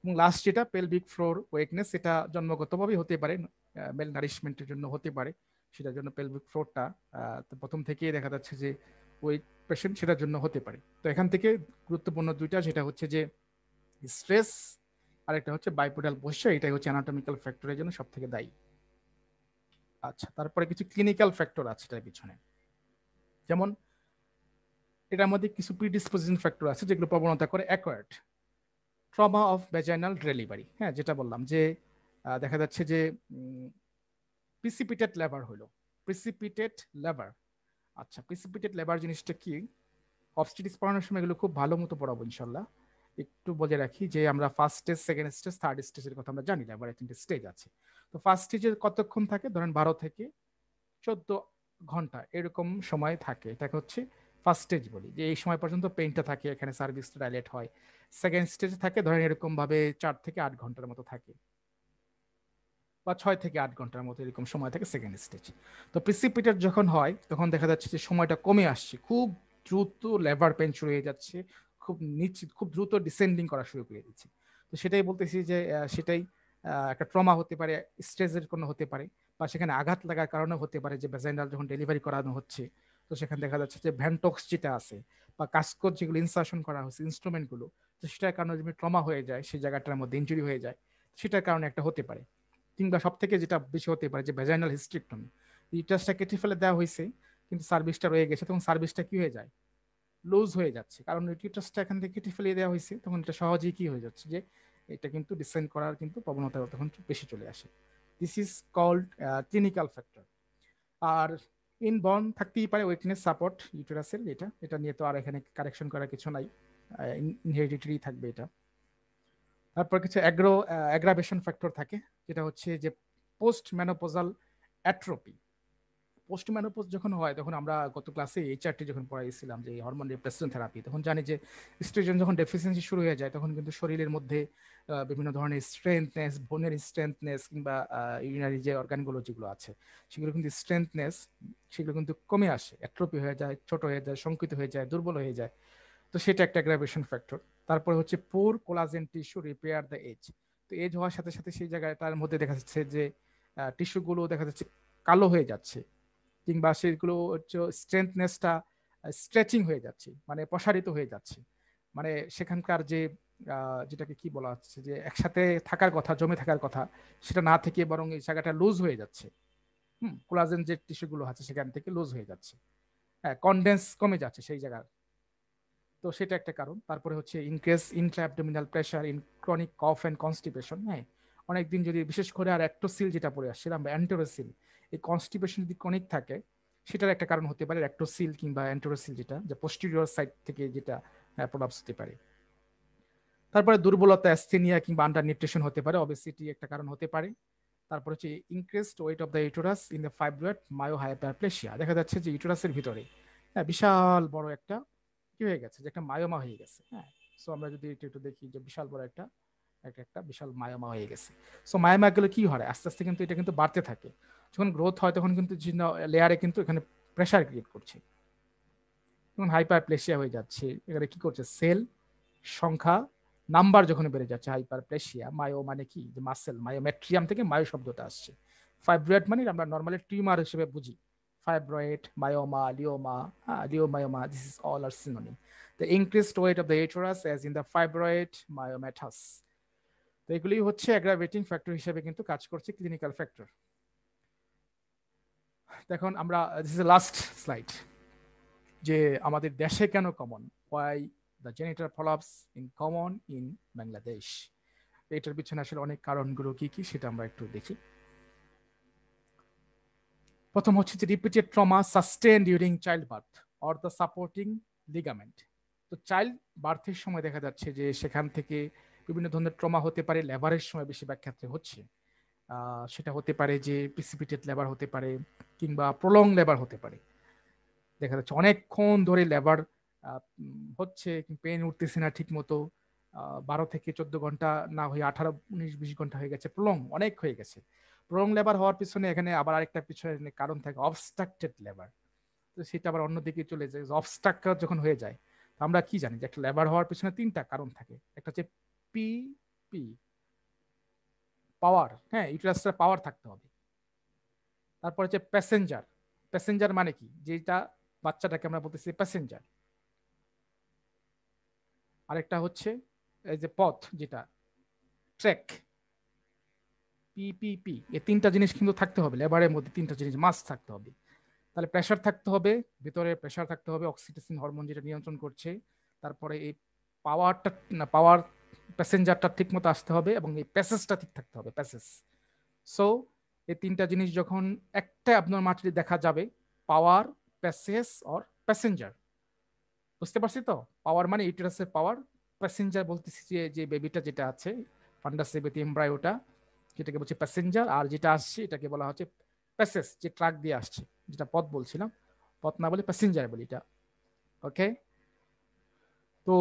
এবং লাস্ট যেটা পেলভিক ফ্লোর ওয়েকনেস, এটা জন্মগতভাবেই হতে পারে, মেল নারিশমেন্টের জন্য হতে পারে, সেটার জন্য পেলভিক ফ্লোরটা প্রথম থেকেই দেখা যাচ্ছে যে ওই পেশেন্ট, সেটার জন্য হতে পারে। তো এখান থেকে গুরুত্বপূর্ণ দুইটা, যেটা হচ্ছে যে স্ট্রেস, আর একটা হচ্ছে বাইপোডাল পোস্চার, এটাই হচ্ছে অ্যানাটমিক্যাল ফ্যাক্টরের জন্য সব থেকে দায়ী। আচ্ছা, তারপরে কিছু ক্লিনিক্যাল ফ্যাক্টর আছে এটার পিছনে, যেমন এটার মধ্যে কিছু প্রিডিসপোজিং ফ্যাক্টর আছে যেগুলো প্রবণতা করে acquired trauma of vaginal delivery. হ্যাঁ, যেটা বললাম যে দেখা যাচ্ছে যে প্রিসিপিটেড লেবার হলো, প্রিসিপিটেড লেবার। আচ্ছা, প্রিসিপিটেড লেবার জিনিসটা কি? অবস্টেট্রিক্স পড়ানোর সময় এগুলো খুব ভালো মতো পড়াবো ইনশাল্লাহ। একটু বলে রাখি যে আমরা first stage, second stage, third স্টেজের কথা আমরা জানি, লেবারের 3টে স্টেজ আছে। তো ফার্স্ট স্টেজে কতক্ষণ থাকে, ধরেন 12 থেকে 14 ঘন্টা এরকম সময় থাকে, এটাকে হচ্ছে ফার্স্ট স্টেজ বলি, যে এই সময় পর্যন্ত পেইনটা থাকে, এখানে সার্ভিসটা ডাইলেট হয়। সেকেন্ড স্টেজে থাকে ধরেন এরকম ভাবে 4 থেকে 8 ঘন্টার মতো থাকে, বা 6 থেকে 8 ঘন্টার মতো এরকম সময় থাকে সেকেন্ড স্টেজ। তো প্রিসিপিটেট যখন হয় তখন দেখা যাচ্ছে যে সময়টা কমে আসছে, খুব দ্রুত লেবার পেন শুরু হয়ে যাচ্ছে, খুব নিচে, খুব দ্রুত ডিসেন্ডিং করা শুরু করে দিচ্ছে। তো সেটাই বলতেছি যে সেটাই একটা ট্রমা হতে পারে, স্ট্রেসের কোনো হতে পারে, বা সেখানে আঘাত লাগার কারণে হতে পারে, যে ভ্যাজাইনাল যখন ডেলিভারি করানো হচ্ছে, তো সেখানে দেখা যাচ্ছে যে ভ্যানটক্স যেটা আছে বা কাস্কর যেগুলো ইনসার্শন করা হচ্ছে ইনস্ট্রুমেন্টগুলো, তো সেটার কারণে যদি ট্রমা হয়ে যায়, সেই জায়গাটার মধ্যে ইনজুরি হয়ে যায়, সেটার কারণে একটা হতে পারে। কিংবা সব থেকে যেটা বেশি হতে পারে যে ভ্যাজাইনাল হিস্ট্রিকটমি, ইউটারাসটা কেটে ফেলে দেওয়া হয়েছে কিন্তু সার্ভিসটা রয়ে গেছে, তখন সার্ভিসটা কি হয়ে যায়, লুজ হয়ে যাচ্ছে, কারণ ইউটারাসটা এখান থেকে কেটে ফেলে দেওয়া হয়েছে, তখন এটা সহজেই কি হয়ে যাচ্ছে যে এটা কিন্তু ডিসেন্ড করার কিন্তু প্রবণতা তখন বেশি চলে আসে। This is called clinical factor. আর ইনবর্ন থাকতেই পারে উইকনেস সাপোর্ট ইউটেরাসের, এটা এটা নিয়ে তো আর এখানে কারেকশন করার কিছু নাই, ইনহেরিডিটারি থাকবে এটা। তারপর কিছু অ্যাগ্রাভেশন ফ্যাক্টর থাকে, যেটা হচ্ছে যে post menopausal atrophy, post menopause যখন হয় তখন আমরা গত ক্লাসে এইচআরটি যখন পড়াইছিলাম যে হরমোন রিপ্লেসমেন্ট থেরাপি, তখন জানি যে স্ট্রোজেন যখন ডেফিসিয়েন্সি শুরু হয়ে যায় তখন কিন্তু শরীরের মধ্যে বিভিন্ন ধরনের স্ট্রেংথনেস, বোনের স্ট্রেংথনেস কিংবা ইউরিনারি যে অর্গানগুলো যেগুলো আছে সেগুলো কিন্তু স্ট্রেংথনেস সেগুলো কিন্তু কমে আসে, অ্যাট্রোপি হয়ে যায়, ছোট হয়ে যায়, সংকুচিত হয়ে যায়, দুর্বল হয়ে যায়। তো সেটা একটা অ্যাগ্রাভেশন ফ্যাক্টর। তারপরে হচ্ছে poor collagen tissue repair the age. তো এজ হওয়ার সাথে সাথে সেই জায়গায় তার মধ্যে দেখা যাচ্ছে যে টিস্যুগুলো দেখা যাচ্ছে কালো হয়ে যাচ্ছে, কিংবা সেগুলো হচ্ছে স্ট্রেংথনেসটা স্ট্রেচিং হয়ে যাচ্ছে, মানে প্রসারিত হয়ে যাচ্ছে, মানে সেখানকার যে যেটাকে কি বলা হচ্ছে যে একসাথে থাকার কথা, জমে থাকার কথা, সেটা না থেকে বরং এই জায়গাটা লুজ হয়ে যাচ্ছে। কোলাজেন যে টিস্যুগুলো আছে সেখান থেকে লুজ হয়ে যাচ্ছে, হ্যাঁ, কনডেন্স কমে যাচ্ছে সেই জায়গার। তো সেটা একটা কারণ। তারপরে হচ্ছে increase intra-abdominal pressure in chronic cough and constipation. হ্যাঁ, অনেকদিন যদি বিশেষ করে আর অ্যাক্টোসিল যেটা পড়ে আসছিলাম বা অ্যান্টোরোসিল, এই কনস্টিপেশন যদি ক্রনিক থাকে সেটার একটা কারণ হতে পারে অ্যাক্টোসিল কিংবা অ্যান্টোরোসিল, যেটা যে পোস্টেরিয়র সাইড থেকে যেটা প্রলাপস হতে পারে। তারপরে দুর্বলতা, অ্যাস্থেনিয়া কিংবা আন্ডার নিউট্রিশন হতে পারে, অবেসিটি একটা কারণ হতে পারে। তারপর হচ্ছে increased weight of the uterus in the fibroid myohyperplasia. দেখা যাচ্ছে যে ইউটেরাসের ভিতরে বিশাল বড় একটা কি হয়ে গেছে, যে একটা মায়োমা হয়ে গেছে। হ্যাঁ, সো আমরা যদি এটা একটু দেখি যে বিশাল বড় একটা একটা একটা বিশাল মায়োমা হয়ে গেছে। সো মায়োমা গুলো কি হয় আস্তে আস্তে কিন্তু এটা কিন্তু বাড়তে থাকে, যখন গ্রোথ হয় তখন কিন্তু লেয়ারে কিন্তু এখানে প্রেসার ক্রিয়েট করছে, তখন হাইপারপ্লেসিয়া হয়ে যাচ্ছে। এখানে কি করছে, সেল সংখ্যা নাম্বার যখন বেড়ে যাচ্ছে, হাইপারপ্লেসিয়া। মায়ো মানে কি, যে মাসেল, মায়োমেট্রিয়াম থেকে মায়ো শব্দটা আসছে। ফাইব্রয়েড মানে আমরা নর্মালি টিউমার হিসেবে বুঝি, fibroid, myoma, leioma, leiomyoma, this is all are synonym. The increased weight of the uterus as in the fibroid myomatous. তো এগুলি হচ্ছে অ্যাগ্রাভেটিং ফ্যাক্টর হিসেবে কিন্তু কাজ করছে, ক্লিনিক্যাল ফ্যাক্টর। দেখুন আমরা, দিস ইজ লাস্ট স্লাইড, যে আমাদের দেশে কেন common, why the genital prolapse in common in Bangladesh. এটার পিছনে আসলে অনেক কারণগুলো কি কি সেটা আমরা একটু দেখি। প্রথম হচ্ছে যে repeated trauma sustain during child birth or the supporting ligament. তো চাইল্ড বার্থের সময় দেখা যাচ্ছে যে সেখান থেকে বিভিন্ন ধরনের ট্রমা হতে পারে, লেবারের সময় বেশিরভাগ ক্ষেত্রে হচ্ছে। সেটা হতে পারে যে প্রিসিপিটেড লেবার হতে পারে, কিংবা প্রলং লেবার হতে পারে। দেখা যাচ্ছে অনেকক্ষণ ধরে লেবার হচ্ছে, পেন উঠতেছে না ঠিক মতো, 12 থেকে 14 ঘন্টা না হয়ে 18, 19, 20 ঘন্টা হয়ে গেছে, প্রলং অনেক হয়ে গেছে। প্রলং লেবার হওয়ার পিছনে এখানে আবার আরেকটা পিছনে কারণ থাকে, অবস্ট্রাক্টেড লেবার। তো সেটা আবার অন্যদিকে চলে যায়, অবস্ট্রাক্ট যখন হয়ে যায়। আমরা কি জানি যে একটা লেবার হওয়ার পিছনে 3টা কারণ থাকে। একটা হচ্ছে পি পি পাওয়ার, হ্যাঁ, ইউটেরাসটার পাওয়ার থাকতে হবে। তারপর হচ্ছে প্যাসেঞ্জার। প্যাসেঞ্জার মানে কি, যেটা বাচ্চাটাকে আমরা বলতেছি প্যাসেঞ্জার। আরেকটা হচ্ছে এই যে পথ, যেটা ট্র্যাক, পিপিপি। এই 3টা জিনিস কিন্তু থাকতে হবে লেবারের মধ্যে, 3টা জিনিস মাস্ট থাকতে হবে। তাহলে প্রেশার থাকতে হবে, ভিতরে প্রেশার থাকতে হবে, অক্সিটোসিন হরমোন যেটা নিয়ন্ত্রণ করছে। তারপরে এই পাওয়ারটা, না পাওয়ার প্যাসেঞ্জারটা ঠিক মতো আসতে হবে, এবং এই প্যাসেজটা ঠিক থাকতে হবে, প্যাসেজ। সো এই 3টা জিনিস যখন একটা অ্যাবনরমালিটি দেখা যাবে, পাওয়ার, প্যাসেজ অর প্যাসেঞ্জার। বুঝতে পারছি তো? পাওয়ার মানে ইউটেরাসের পাওয়ার, প্যাসেঞ্জার বলতেছি যে যে বেবিটা যেটা আছে ফান্ডাস বেবি এমব্রায়োটা, যেটাকে বলছে প্যাসেঞ্জার। আর যেটা আসছে এটাকে বলা হচ্ছে প্যাসেজ, যে ট্রাক দিয়ে আসছে, যেটা পথ বলছিলাম, পথ না বলে প্যাসেঞ্জার বলি এটা। ওকে, তো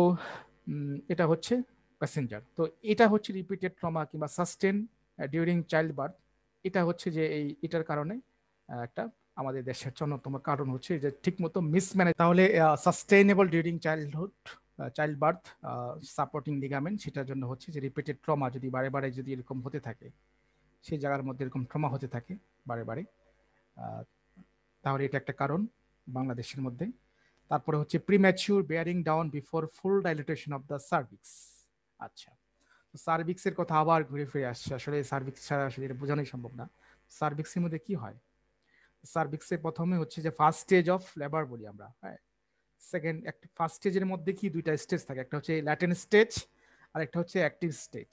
এটা হচ্ছে প্যাসেঞ্জার। তো এটা হচ্ছে রিপিটেড ট্রমা কিংবা সাস্টেন ডিউরিং চাইল্ড বার্থ। এটা হচ্ছে যে এটার কারণে একটা আমাদের দেশের অন্যতম কারণ হচ্ছে যে ঠিকমতো মিসম্যানেজ। তাহলে sustainable during child birth supporting ligament, সেটার জন্য হচ্ছে যে রিপিটেড ট্রমা যদি বারে বারে যদি এরকম হতে থাকে, সেই জায়গার মধ্যে এরকম ট্রমা হতে থাকে বারে বারে, তাহলে এটা একটা কারণ বাংলাদেশের মধ্যে। তারপরে হচ্ছে premature bearing down before full dilatation of the cervix. আচ্ছা, সার্ভিক্সের কথা আবার ঘুরে ফিরে আসছে, আসলে সার্ভিক্স ছাড়া আসলে এটা বোঝানোই সম্ভব না। সার্ভিক্সের মধ্যে কি হয়, সার্ভিক্সের প্রথমে হচ্ছে যে ফার্স্ট স্টেজ অফ লেবার বলি আমরা, হ্যাঁ। সেকেন্ড, একটা ফার্স্ট স্টেজের মধ্যে কি 2টা স্টেজ থাকে, একটা হচ্ছে ল্যাটেন্ট স্টেজ আর একটা হচ্ছে অ্যাক্টিভ স্টেজ।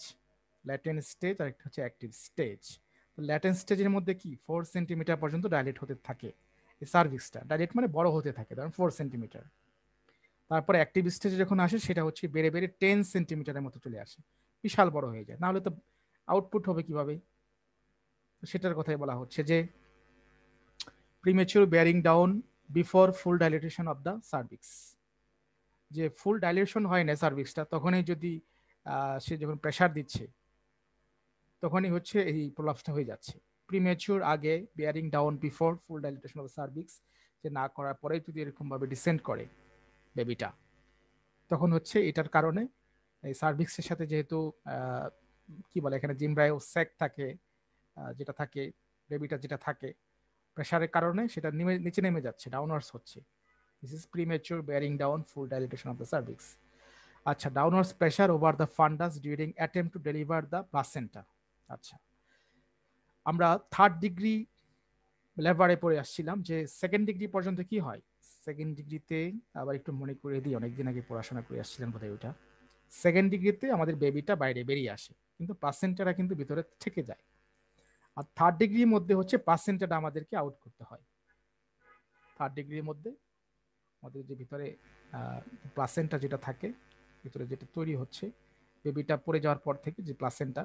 ল্যাটেন্ট স্টেজ আর একটা হচ্ছে অ্যাক্টিভ স্টেজ। ল্যাটেন্ট স্টেজের মধ্যে কি 4 সেন্টিমিটার পর্যন্ত ডাইলেট হতে থাকে এই সার্ভিক্সটা, ডাইলেট মানে বড় হতে থাকে, ধরুন 4 সেন্টিমিটার। তারপরে অ্যাক্টিভ স্টেজে যখন আসে সেটা হচ্ছে বেড়ে বেড়ে 10 সেন্টিমিটারের মতো চলে আসে, বিশাল বড় হয়ে যায়। নাহলে তো আউটপুট হবে কিভাবে, সেটার কথাই বলা হচ্ছে যে premature bearing down before full dilatation of the cervix, যে ফুল ডাইলেশন হয় না সার্ভিক্সটা, তখনই যদি সে যখন প্রেসার দিচ্ছে তখনই হচ্ছে এই প্রলাপসটা হয়ে যাচ্ছে। প্রিমেচিউর আগে, bearing down before full dilatation of cervix, যে না করার পরে যদি এরকম ভাবে ডিসেন্ড করে বেবিটা, তখন হচ্ছে এটার কারণে এই সার্ভিক্সের সাথে যেহেতু কি বলে এখানে জিমব্রায়ো স্যাক থাকে, যেটা থাকে বেবিটা যেটা থাকে, প্রেসারের কারণে সেটা নিচে নেমে যাচ্ছে, ডাউনওয়ার্ডস হচ্ছে। This is premature bearing down full dilatation of the cervix. আচ্ছা, downwards pressure over the fundus during attempt to deliver the placenta. আচ্ছা, আমরা থার্ড ডিগ্রি লেভারে পড়ে আসছিলাম, যে সেকেন্ড ডিগ্রি পর্যন্ত কি হয়। সেকেন্ড ডিগ্রিতে আবার একটু মনে করে দিই, অনেকদিন আগে পড়াশোনা করে আসছিলেন বোধহয় ওইটা। সেকেন্ড ডিগ্রিতে আমাদের বেবিটা বাইরে বেরিয়ে আসে, কিন্তু প্লাসেন্টাটা কিন্তু ভিতরে থেকে যায়। আর থার্ড ডিগ্রির মধ্যে হচ্ছে প্লাসেন্টাটা আমাদেরকে আউট করতে হয়। থার্ড ডিগ্রির মধ্যে আমাদের যে ভিতরে প্লাসেন্টা যেটা থাকে, ভিতরে যেটা তৈরি হচ্ছে বেবিটা পড়ে যাওয়ার পর থেকে, যে প্লাসেন্টা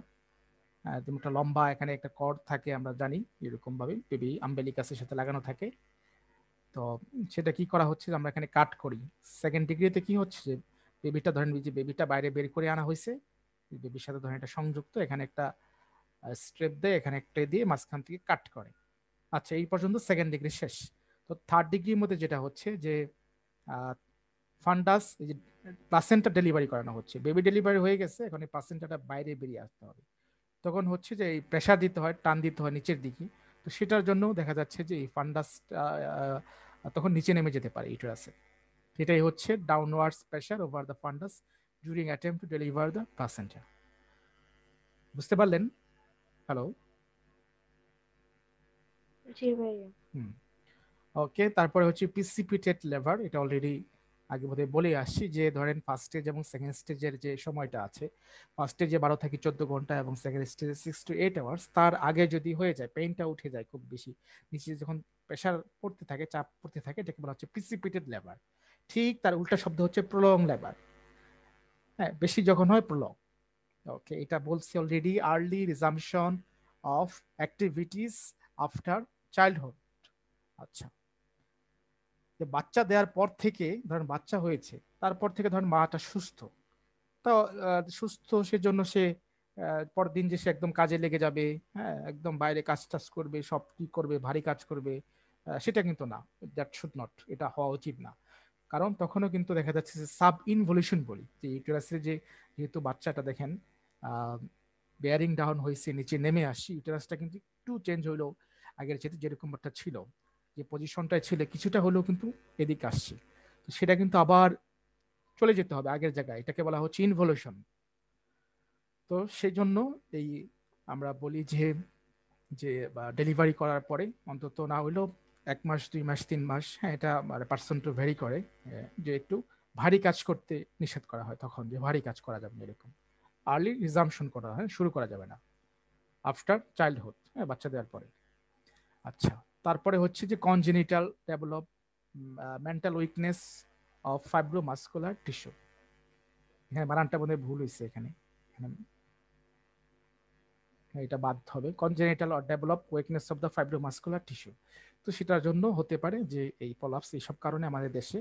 যেমন একটা লম্বা এখানে একটা কর্ড থাকে, আমরা জানি এরকম ভাবে বেবি আম্বেলিকাসের সাথে লাগানো থাকে। তো সেটা কি করা হচ্ছে, আমরা এখানে কাট করি। সেকেন্ড ডিগ্রিতে কি হচ্ছে, যে বেবিটা ধরেন যে বেবিটা বাইরে বের করে আনা হয়েছে, বেবির সাথে ধরেন এটা সংযুক্ত, এখানে একটা স্ট্রেপ দেয়, এখানে একটা দিয়ে মাঝখান থেকে কাট করে। আচ্ছা, এই পর্যন্ত সেকেন্ড ডিগ্রি শেষ। তো থার্ড ডিগ্রির মধ্যে যেটা হচ্ছে যে ফান্ডাস, এই যে প্লাসেন্টা ডেলিভারি করানো হচ্ছে, বেবি ডেলিভারি হয়ে গেছে, এখন এই প্লাসেন্টাটা বাইরে বেরিয়ে আসতে হবে। তখন হচ্ছে যে এই প্রেশার দিতে হয়, টান দিতে হয় নিচের দিকে। তো সেটার জন্য দেখা যাচ্ছে যে এই ফান্ডাস তখন নিচে নেমে যেতে পারে ইউটেরাসে। এটাই হচ্ছে downwards pressure over the fundus during attempt to deliver the placenta. বুঝতে পারলেন? হ্যালো? জি ভাইয়া। ওকে, তারপরে হচ্ছে প্রিসিপিটেট লেভার। এটা অলরেডি আগে বোধহয় বলে আসছি, যে ধরেন ফার্স্ট স্টেজ এবং সেকেন্ড স্টেজের যে সময়টা আছে, ফার্স্ট স্টেজে 12 থেকে 14 ঘন্টা এবং সেকেন্ড স্টেজে 6 to 8 আওয়ার্স, তার আগে যদি হয়ে যায়, পেইনটা উঠে যায় খুব বেশি, নিচে যখন প্রেশার পড়তে থাকে, চাপ পড়তে থাকে, এটাকে বলা হচ্ছে প্রিসিপিটেড লেভার। ঠিক তার উল্টা শব্দ হচ্ছে প্রলং লেভার। হ্যাঁ, বেশি যখন হয় প্রলং। ওকে, এটা বলছি already, early resumption of activities after childhood. আচ্ছা, যে বাচ্চা দেওয়ার পর থেকে, ধরেন বাচ্চা হয়েছে, তারপর থেকে ধরেন মাটা সুস্থ, তো সুস্থ সেজন্য সে পরদিন যে সে একদম কাজে লেগে যাবে, হ্যাঁ, একদম বাইরে কাজ টাজ করবে, সব কি করবে, ভারী কাজ করবে, সেটা কিন্তু না। দ্যাট শুড নট, এটা হওয়া উচিত না। কারণ তখনও কিন্তু দেখা যাচ্ছে যে সাব ইনভলিউশন বলি, যে ইউটেরাসের যে, যেহেতু বাচ্চাটা দেখেন বেয়ারিং ডাউন হয়েছে, নিচে নেমে আসছি, ইউটেরাসটা কিন্তু একটু চেঞ্জ হইলো আগের চেয়ে, যেরকম একটা ছিল, যে পজিশনটায় ছিল কিছুটা হলেও কিন্তু এদিকে আসছে, তো সেটা কিন্তু আবার চলে যেতে হবে আগের জায়গায়, এটাকে বলা হচ্ছে ইনভলিউশন। তো সেই জন্য এই আমরা বলি যে, যে ডেলিভারি করার পরে অন্তত না হলেও 1 মাস, 2 মাস, 3 মাস, হ্যাঁ, এটা পার্সন টু ভ্যারি করে, যে একটু ভারী কাজ করতে নিষেধ করা হয়, তখন যে ভারী কাজ করা যাবে না, এরকম আর্লি রিজাম্পশন করা হয়, শুরু করা যাবে না আফটার চাইল্ডহুড, হ্যাঁ, বাচ্চা দেওয়ার পরে। আচ্ছা, তারপরে হচ্ছে যে congenital develop mental weakness of fibromuscular tissue. হ্যাঁ, বানানটা বোধহয় ভুল হয়েছে এখানে, এটা বাদ হবে, congenital or develop weakness of the fibromuscular tissue. তো সেটার জন্য হতে পারে যে এই পলাপস, এইসব কারণে আমাদের দেশে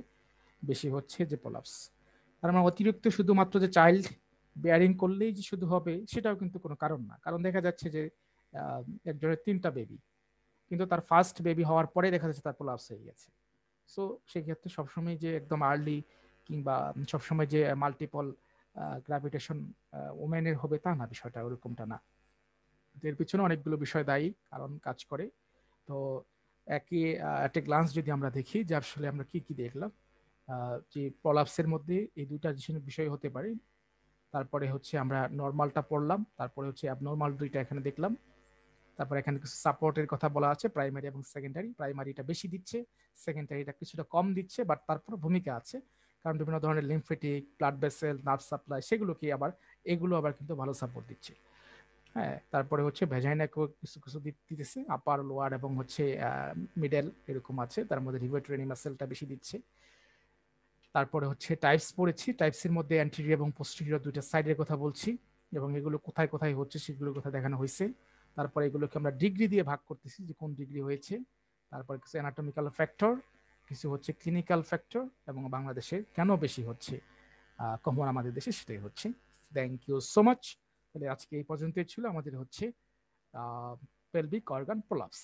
বেশি হচ্ছে যে পলাপস। আর আমরা অতিরিক্ত শুধুমাত্র যে চাইল্ড বেয়ারিং করলেই যে শুধু হবে, সেটাও কিন্তু কোনো কারণ না। কারণ দেখা যাচ্ছে যে একজনের 3টা বেবি, কিন্তু তার ফার্স্ট বেবি হওয়ার পরে দেখা যাচ্ছে তার পলাপস হয়ে গেছে। সো সেক্ষেত্রে সবসময় যে একদম আর্লি, কিংবা সবসময় যে মাল্টিপল গ্র্যাভিটেশন ওমেনের হবে তা না, বিষয়টা ওরকমটা না। এর পিছনে অনেকগুলো বিষয় দায়ী কারণ কাজ করে। তো একই একটা গ্লান্স যদি আমরা দেখি যে আসলে আমরা কি কি দেখলাম, যে প্রলাপসের মধ্যে এই দুইটা বিষয় হতে পারে। তারপরে হচ্ছে আমরা নর্মালটা পড়লাম, তারপরে হচ্ছে অ্যাবনর্মাল দুইটা এখানে দেখলাম। তারপরে এখানে কিছু সাপোর্টের কথা বলা আছে, প্রাইমারি এবং সেকেন্ডারি। প্রাইমারিটা বেশি দিচ্ছে, সেকেন্ডারিটা কিছুটা কম দিচ্ছে, বাট তারপর ভূমিকা আছে, কারণ বিভিন্ন ধরনের lymphatic, blood vessel, nerve supply, সেগুলোকে আবার, এগুলো আবার কিন্তু ভালো সাপোর্ট দিচ্ছে। হ্যাঁ, তারপরে হচ্ছে ভ্যাজাইনাকেও কিছু কিছু দিতেছে, আপার, লোয়ার এবং হচ্ছে মিডল এরকম আছে, তার মধ্যে রিভার্টারি মাসেলটা বেশি দিচ্ছে। তারপরে হচ্ছে টাইপস পড়েছি, টাইপসের মধ্যে অ্যান্টেরিয়র এবং পোস্টেরিয়র দুইটা সাইডের কথা বলছি, এবং এগুলো কোথায় কোথায় হচ্ছে সেগুলোর কথা দেখানো হয়েছে। তারপরে এগুলোকে আমরা ডিগ্রি দিয়ে ভাগ করতেছি, যে কোন ডিগ্রি হয়েছে। তারপর কিছু অ্যানাটমিক্যাল ফ্যাক্টর, কিছু হচ্ছে ক্লিনিক্যাল ফ্যাক্টর, এবং বাংলাদেশে কেন বেশি হচ্ছে কমন আমাদের দেশে সেটাই হচ্ছে। Thank you so much. তাহলে আজকে এই পর্যন্তই ছিল আমাদের হচ্ছে পেলভিক অর্গান প্রলাপস।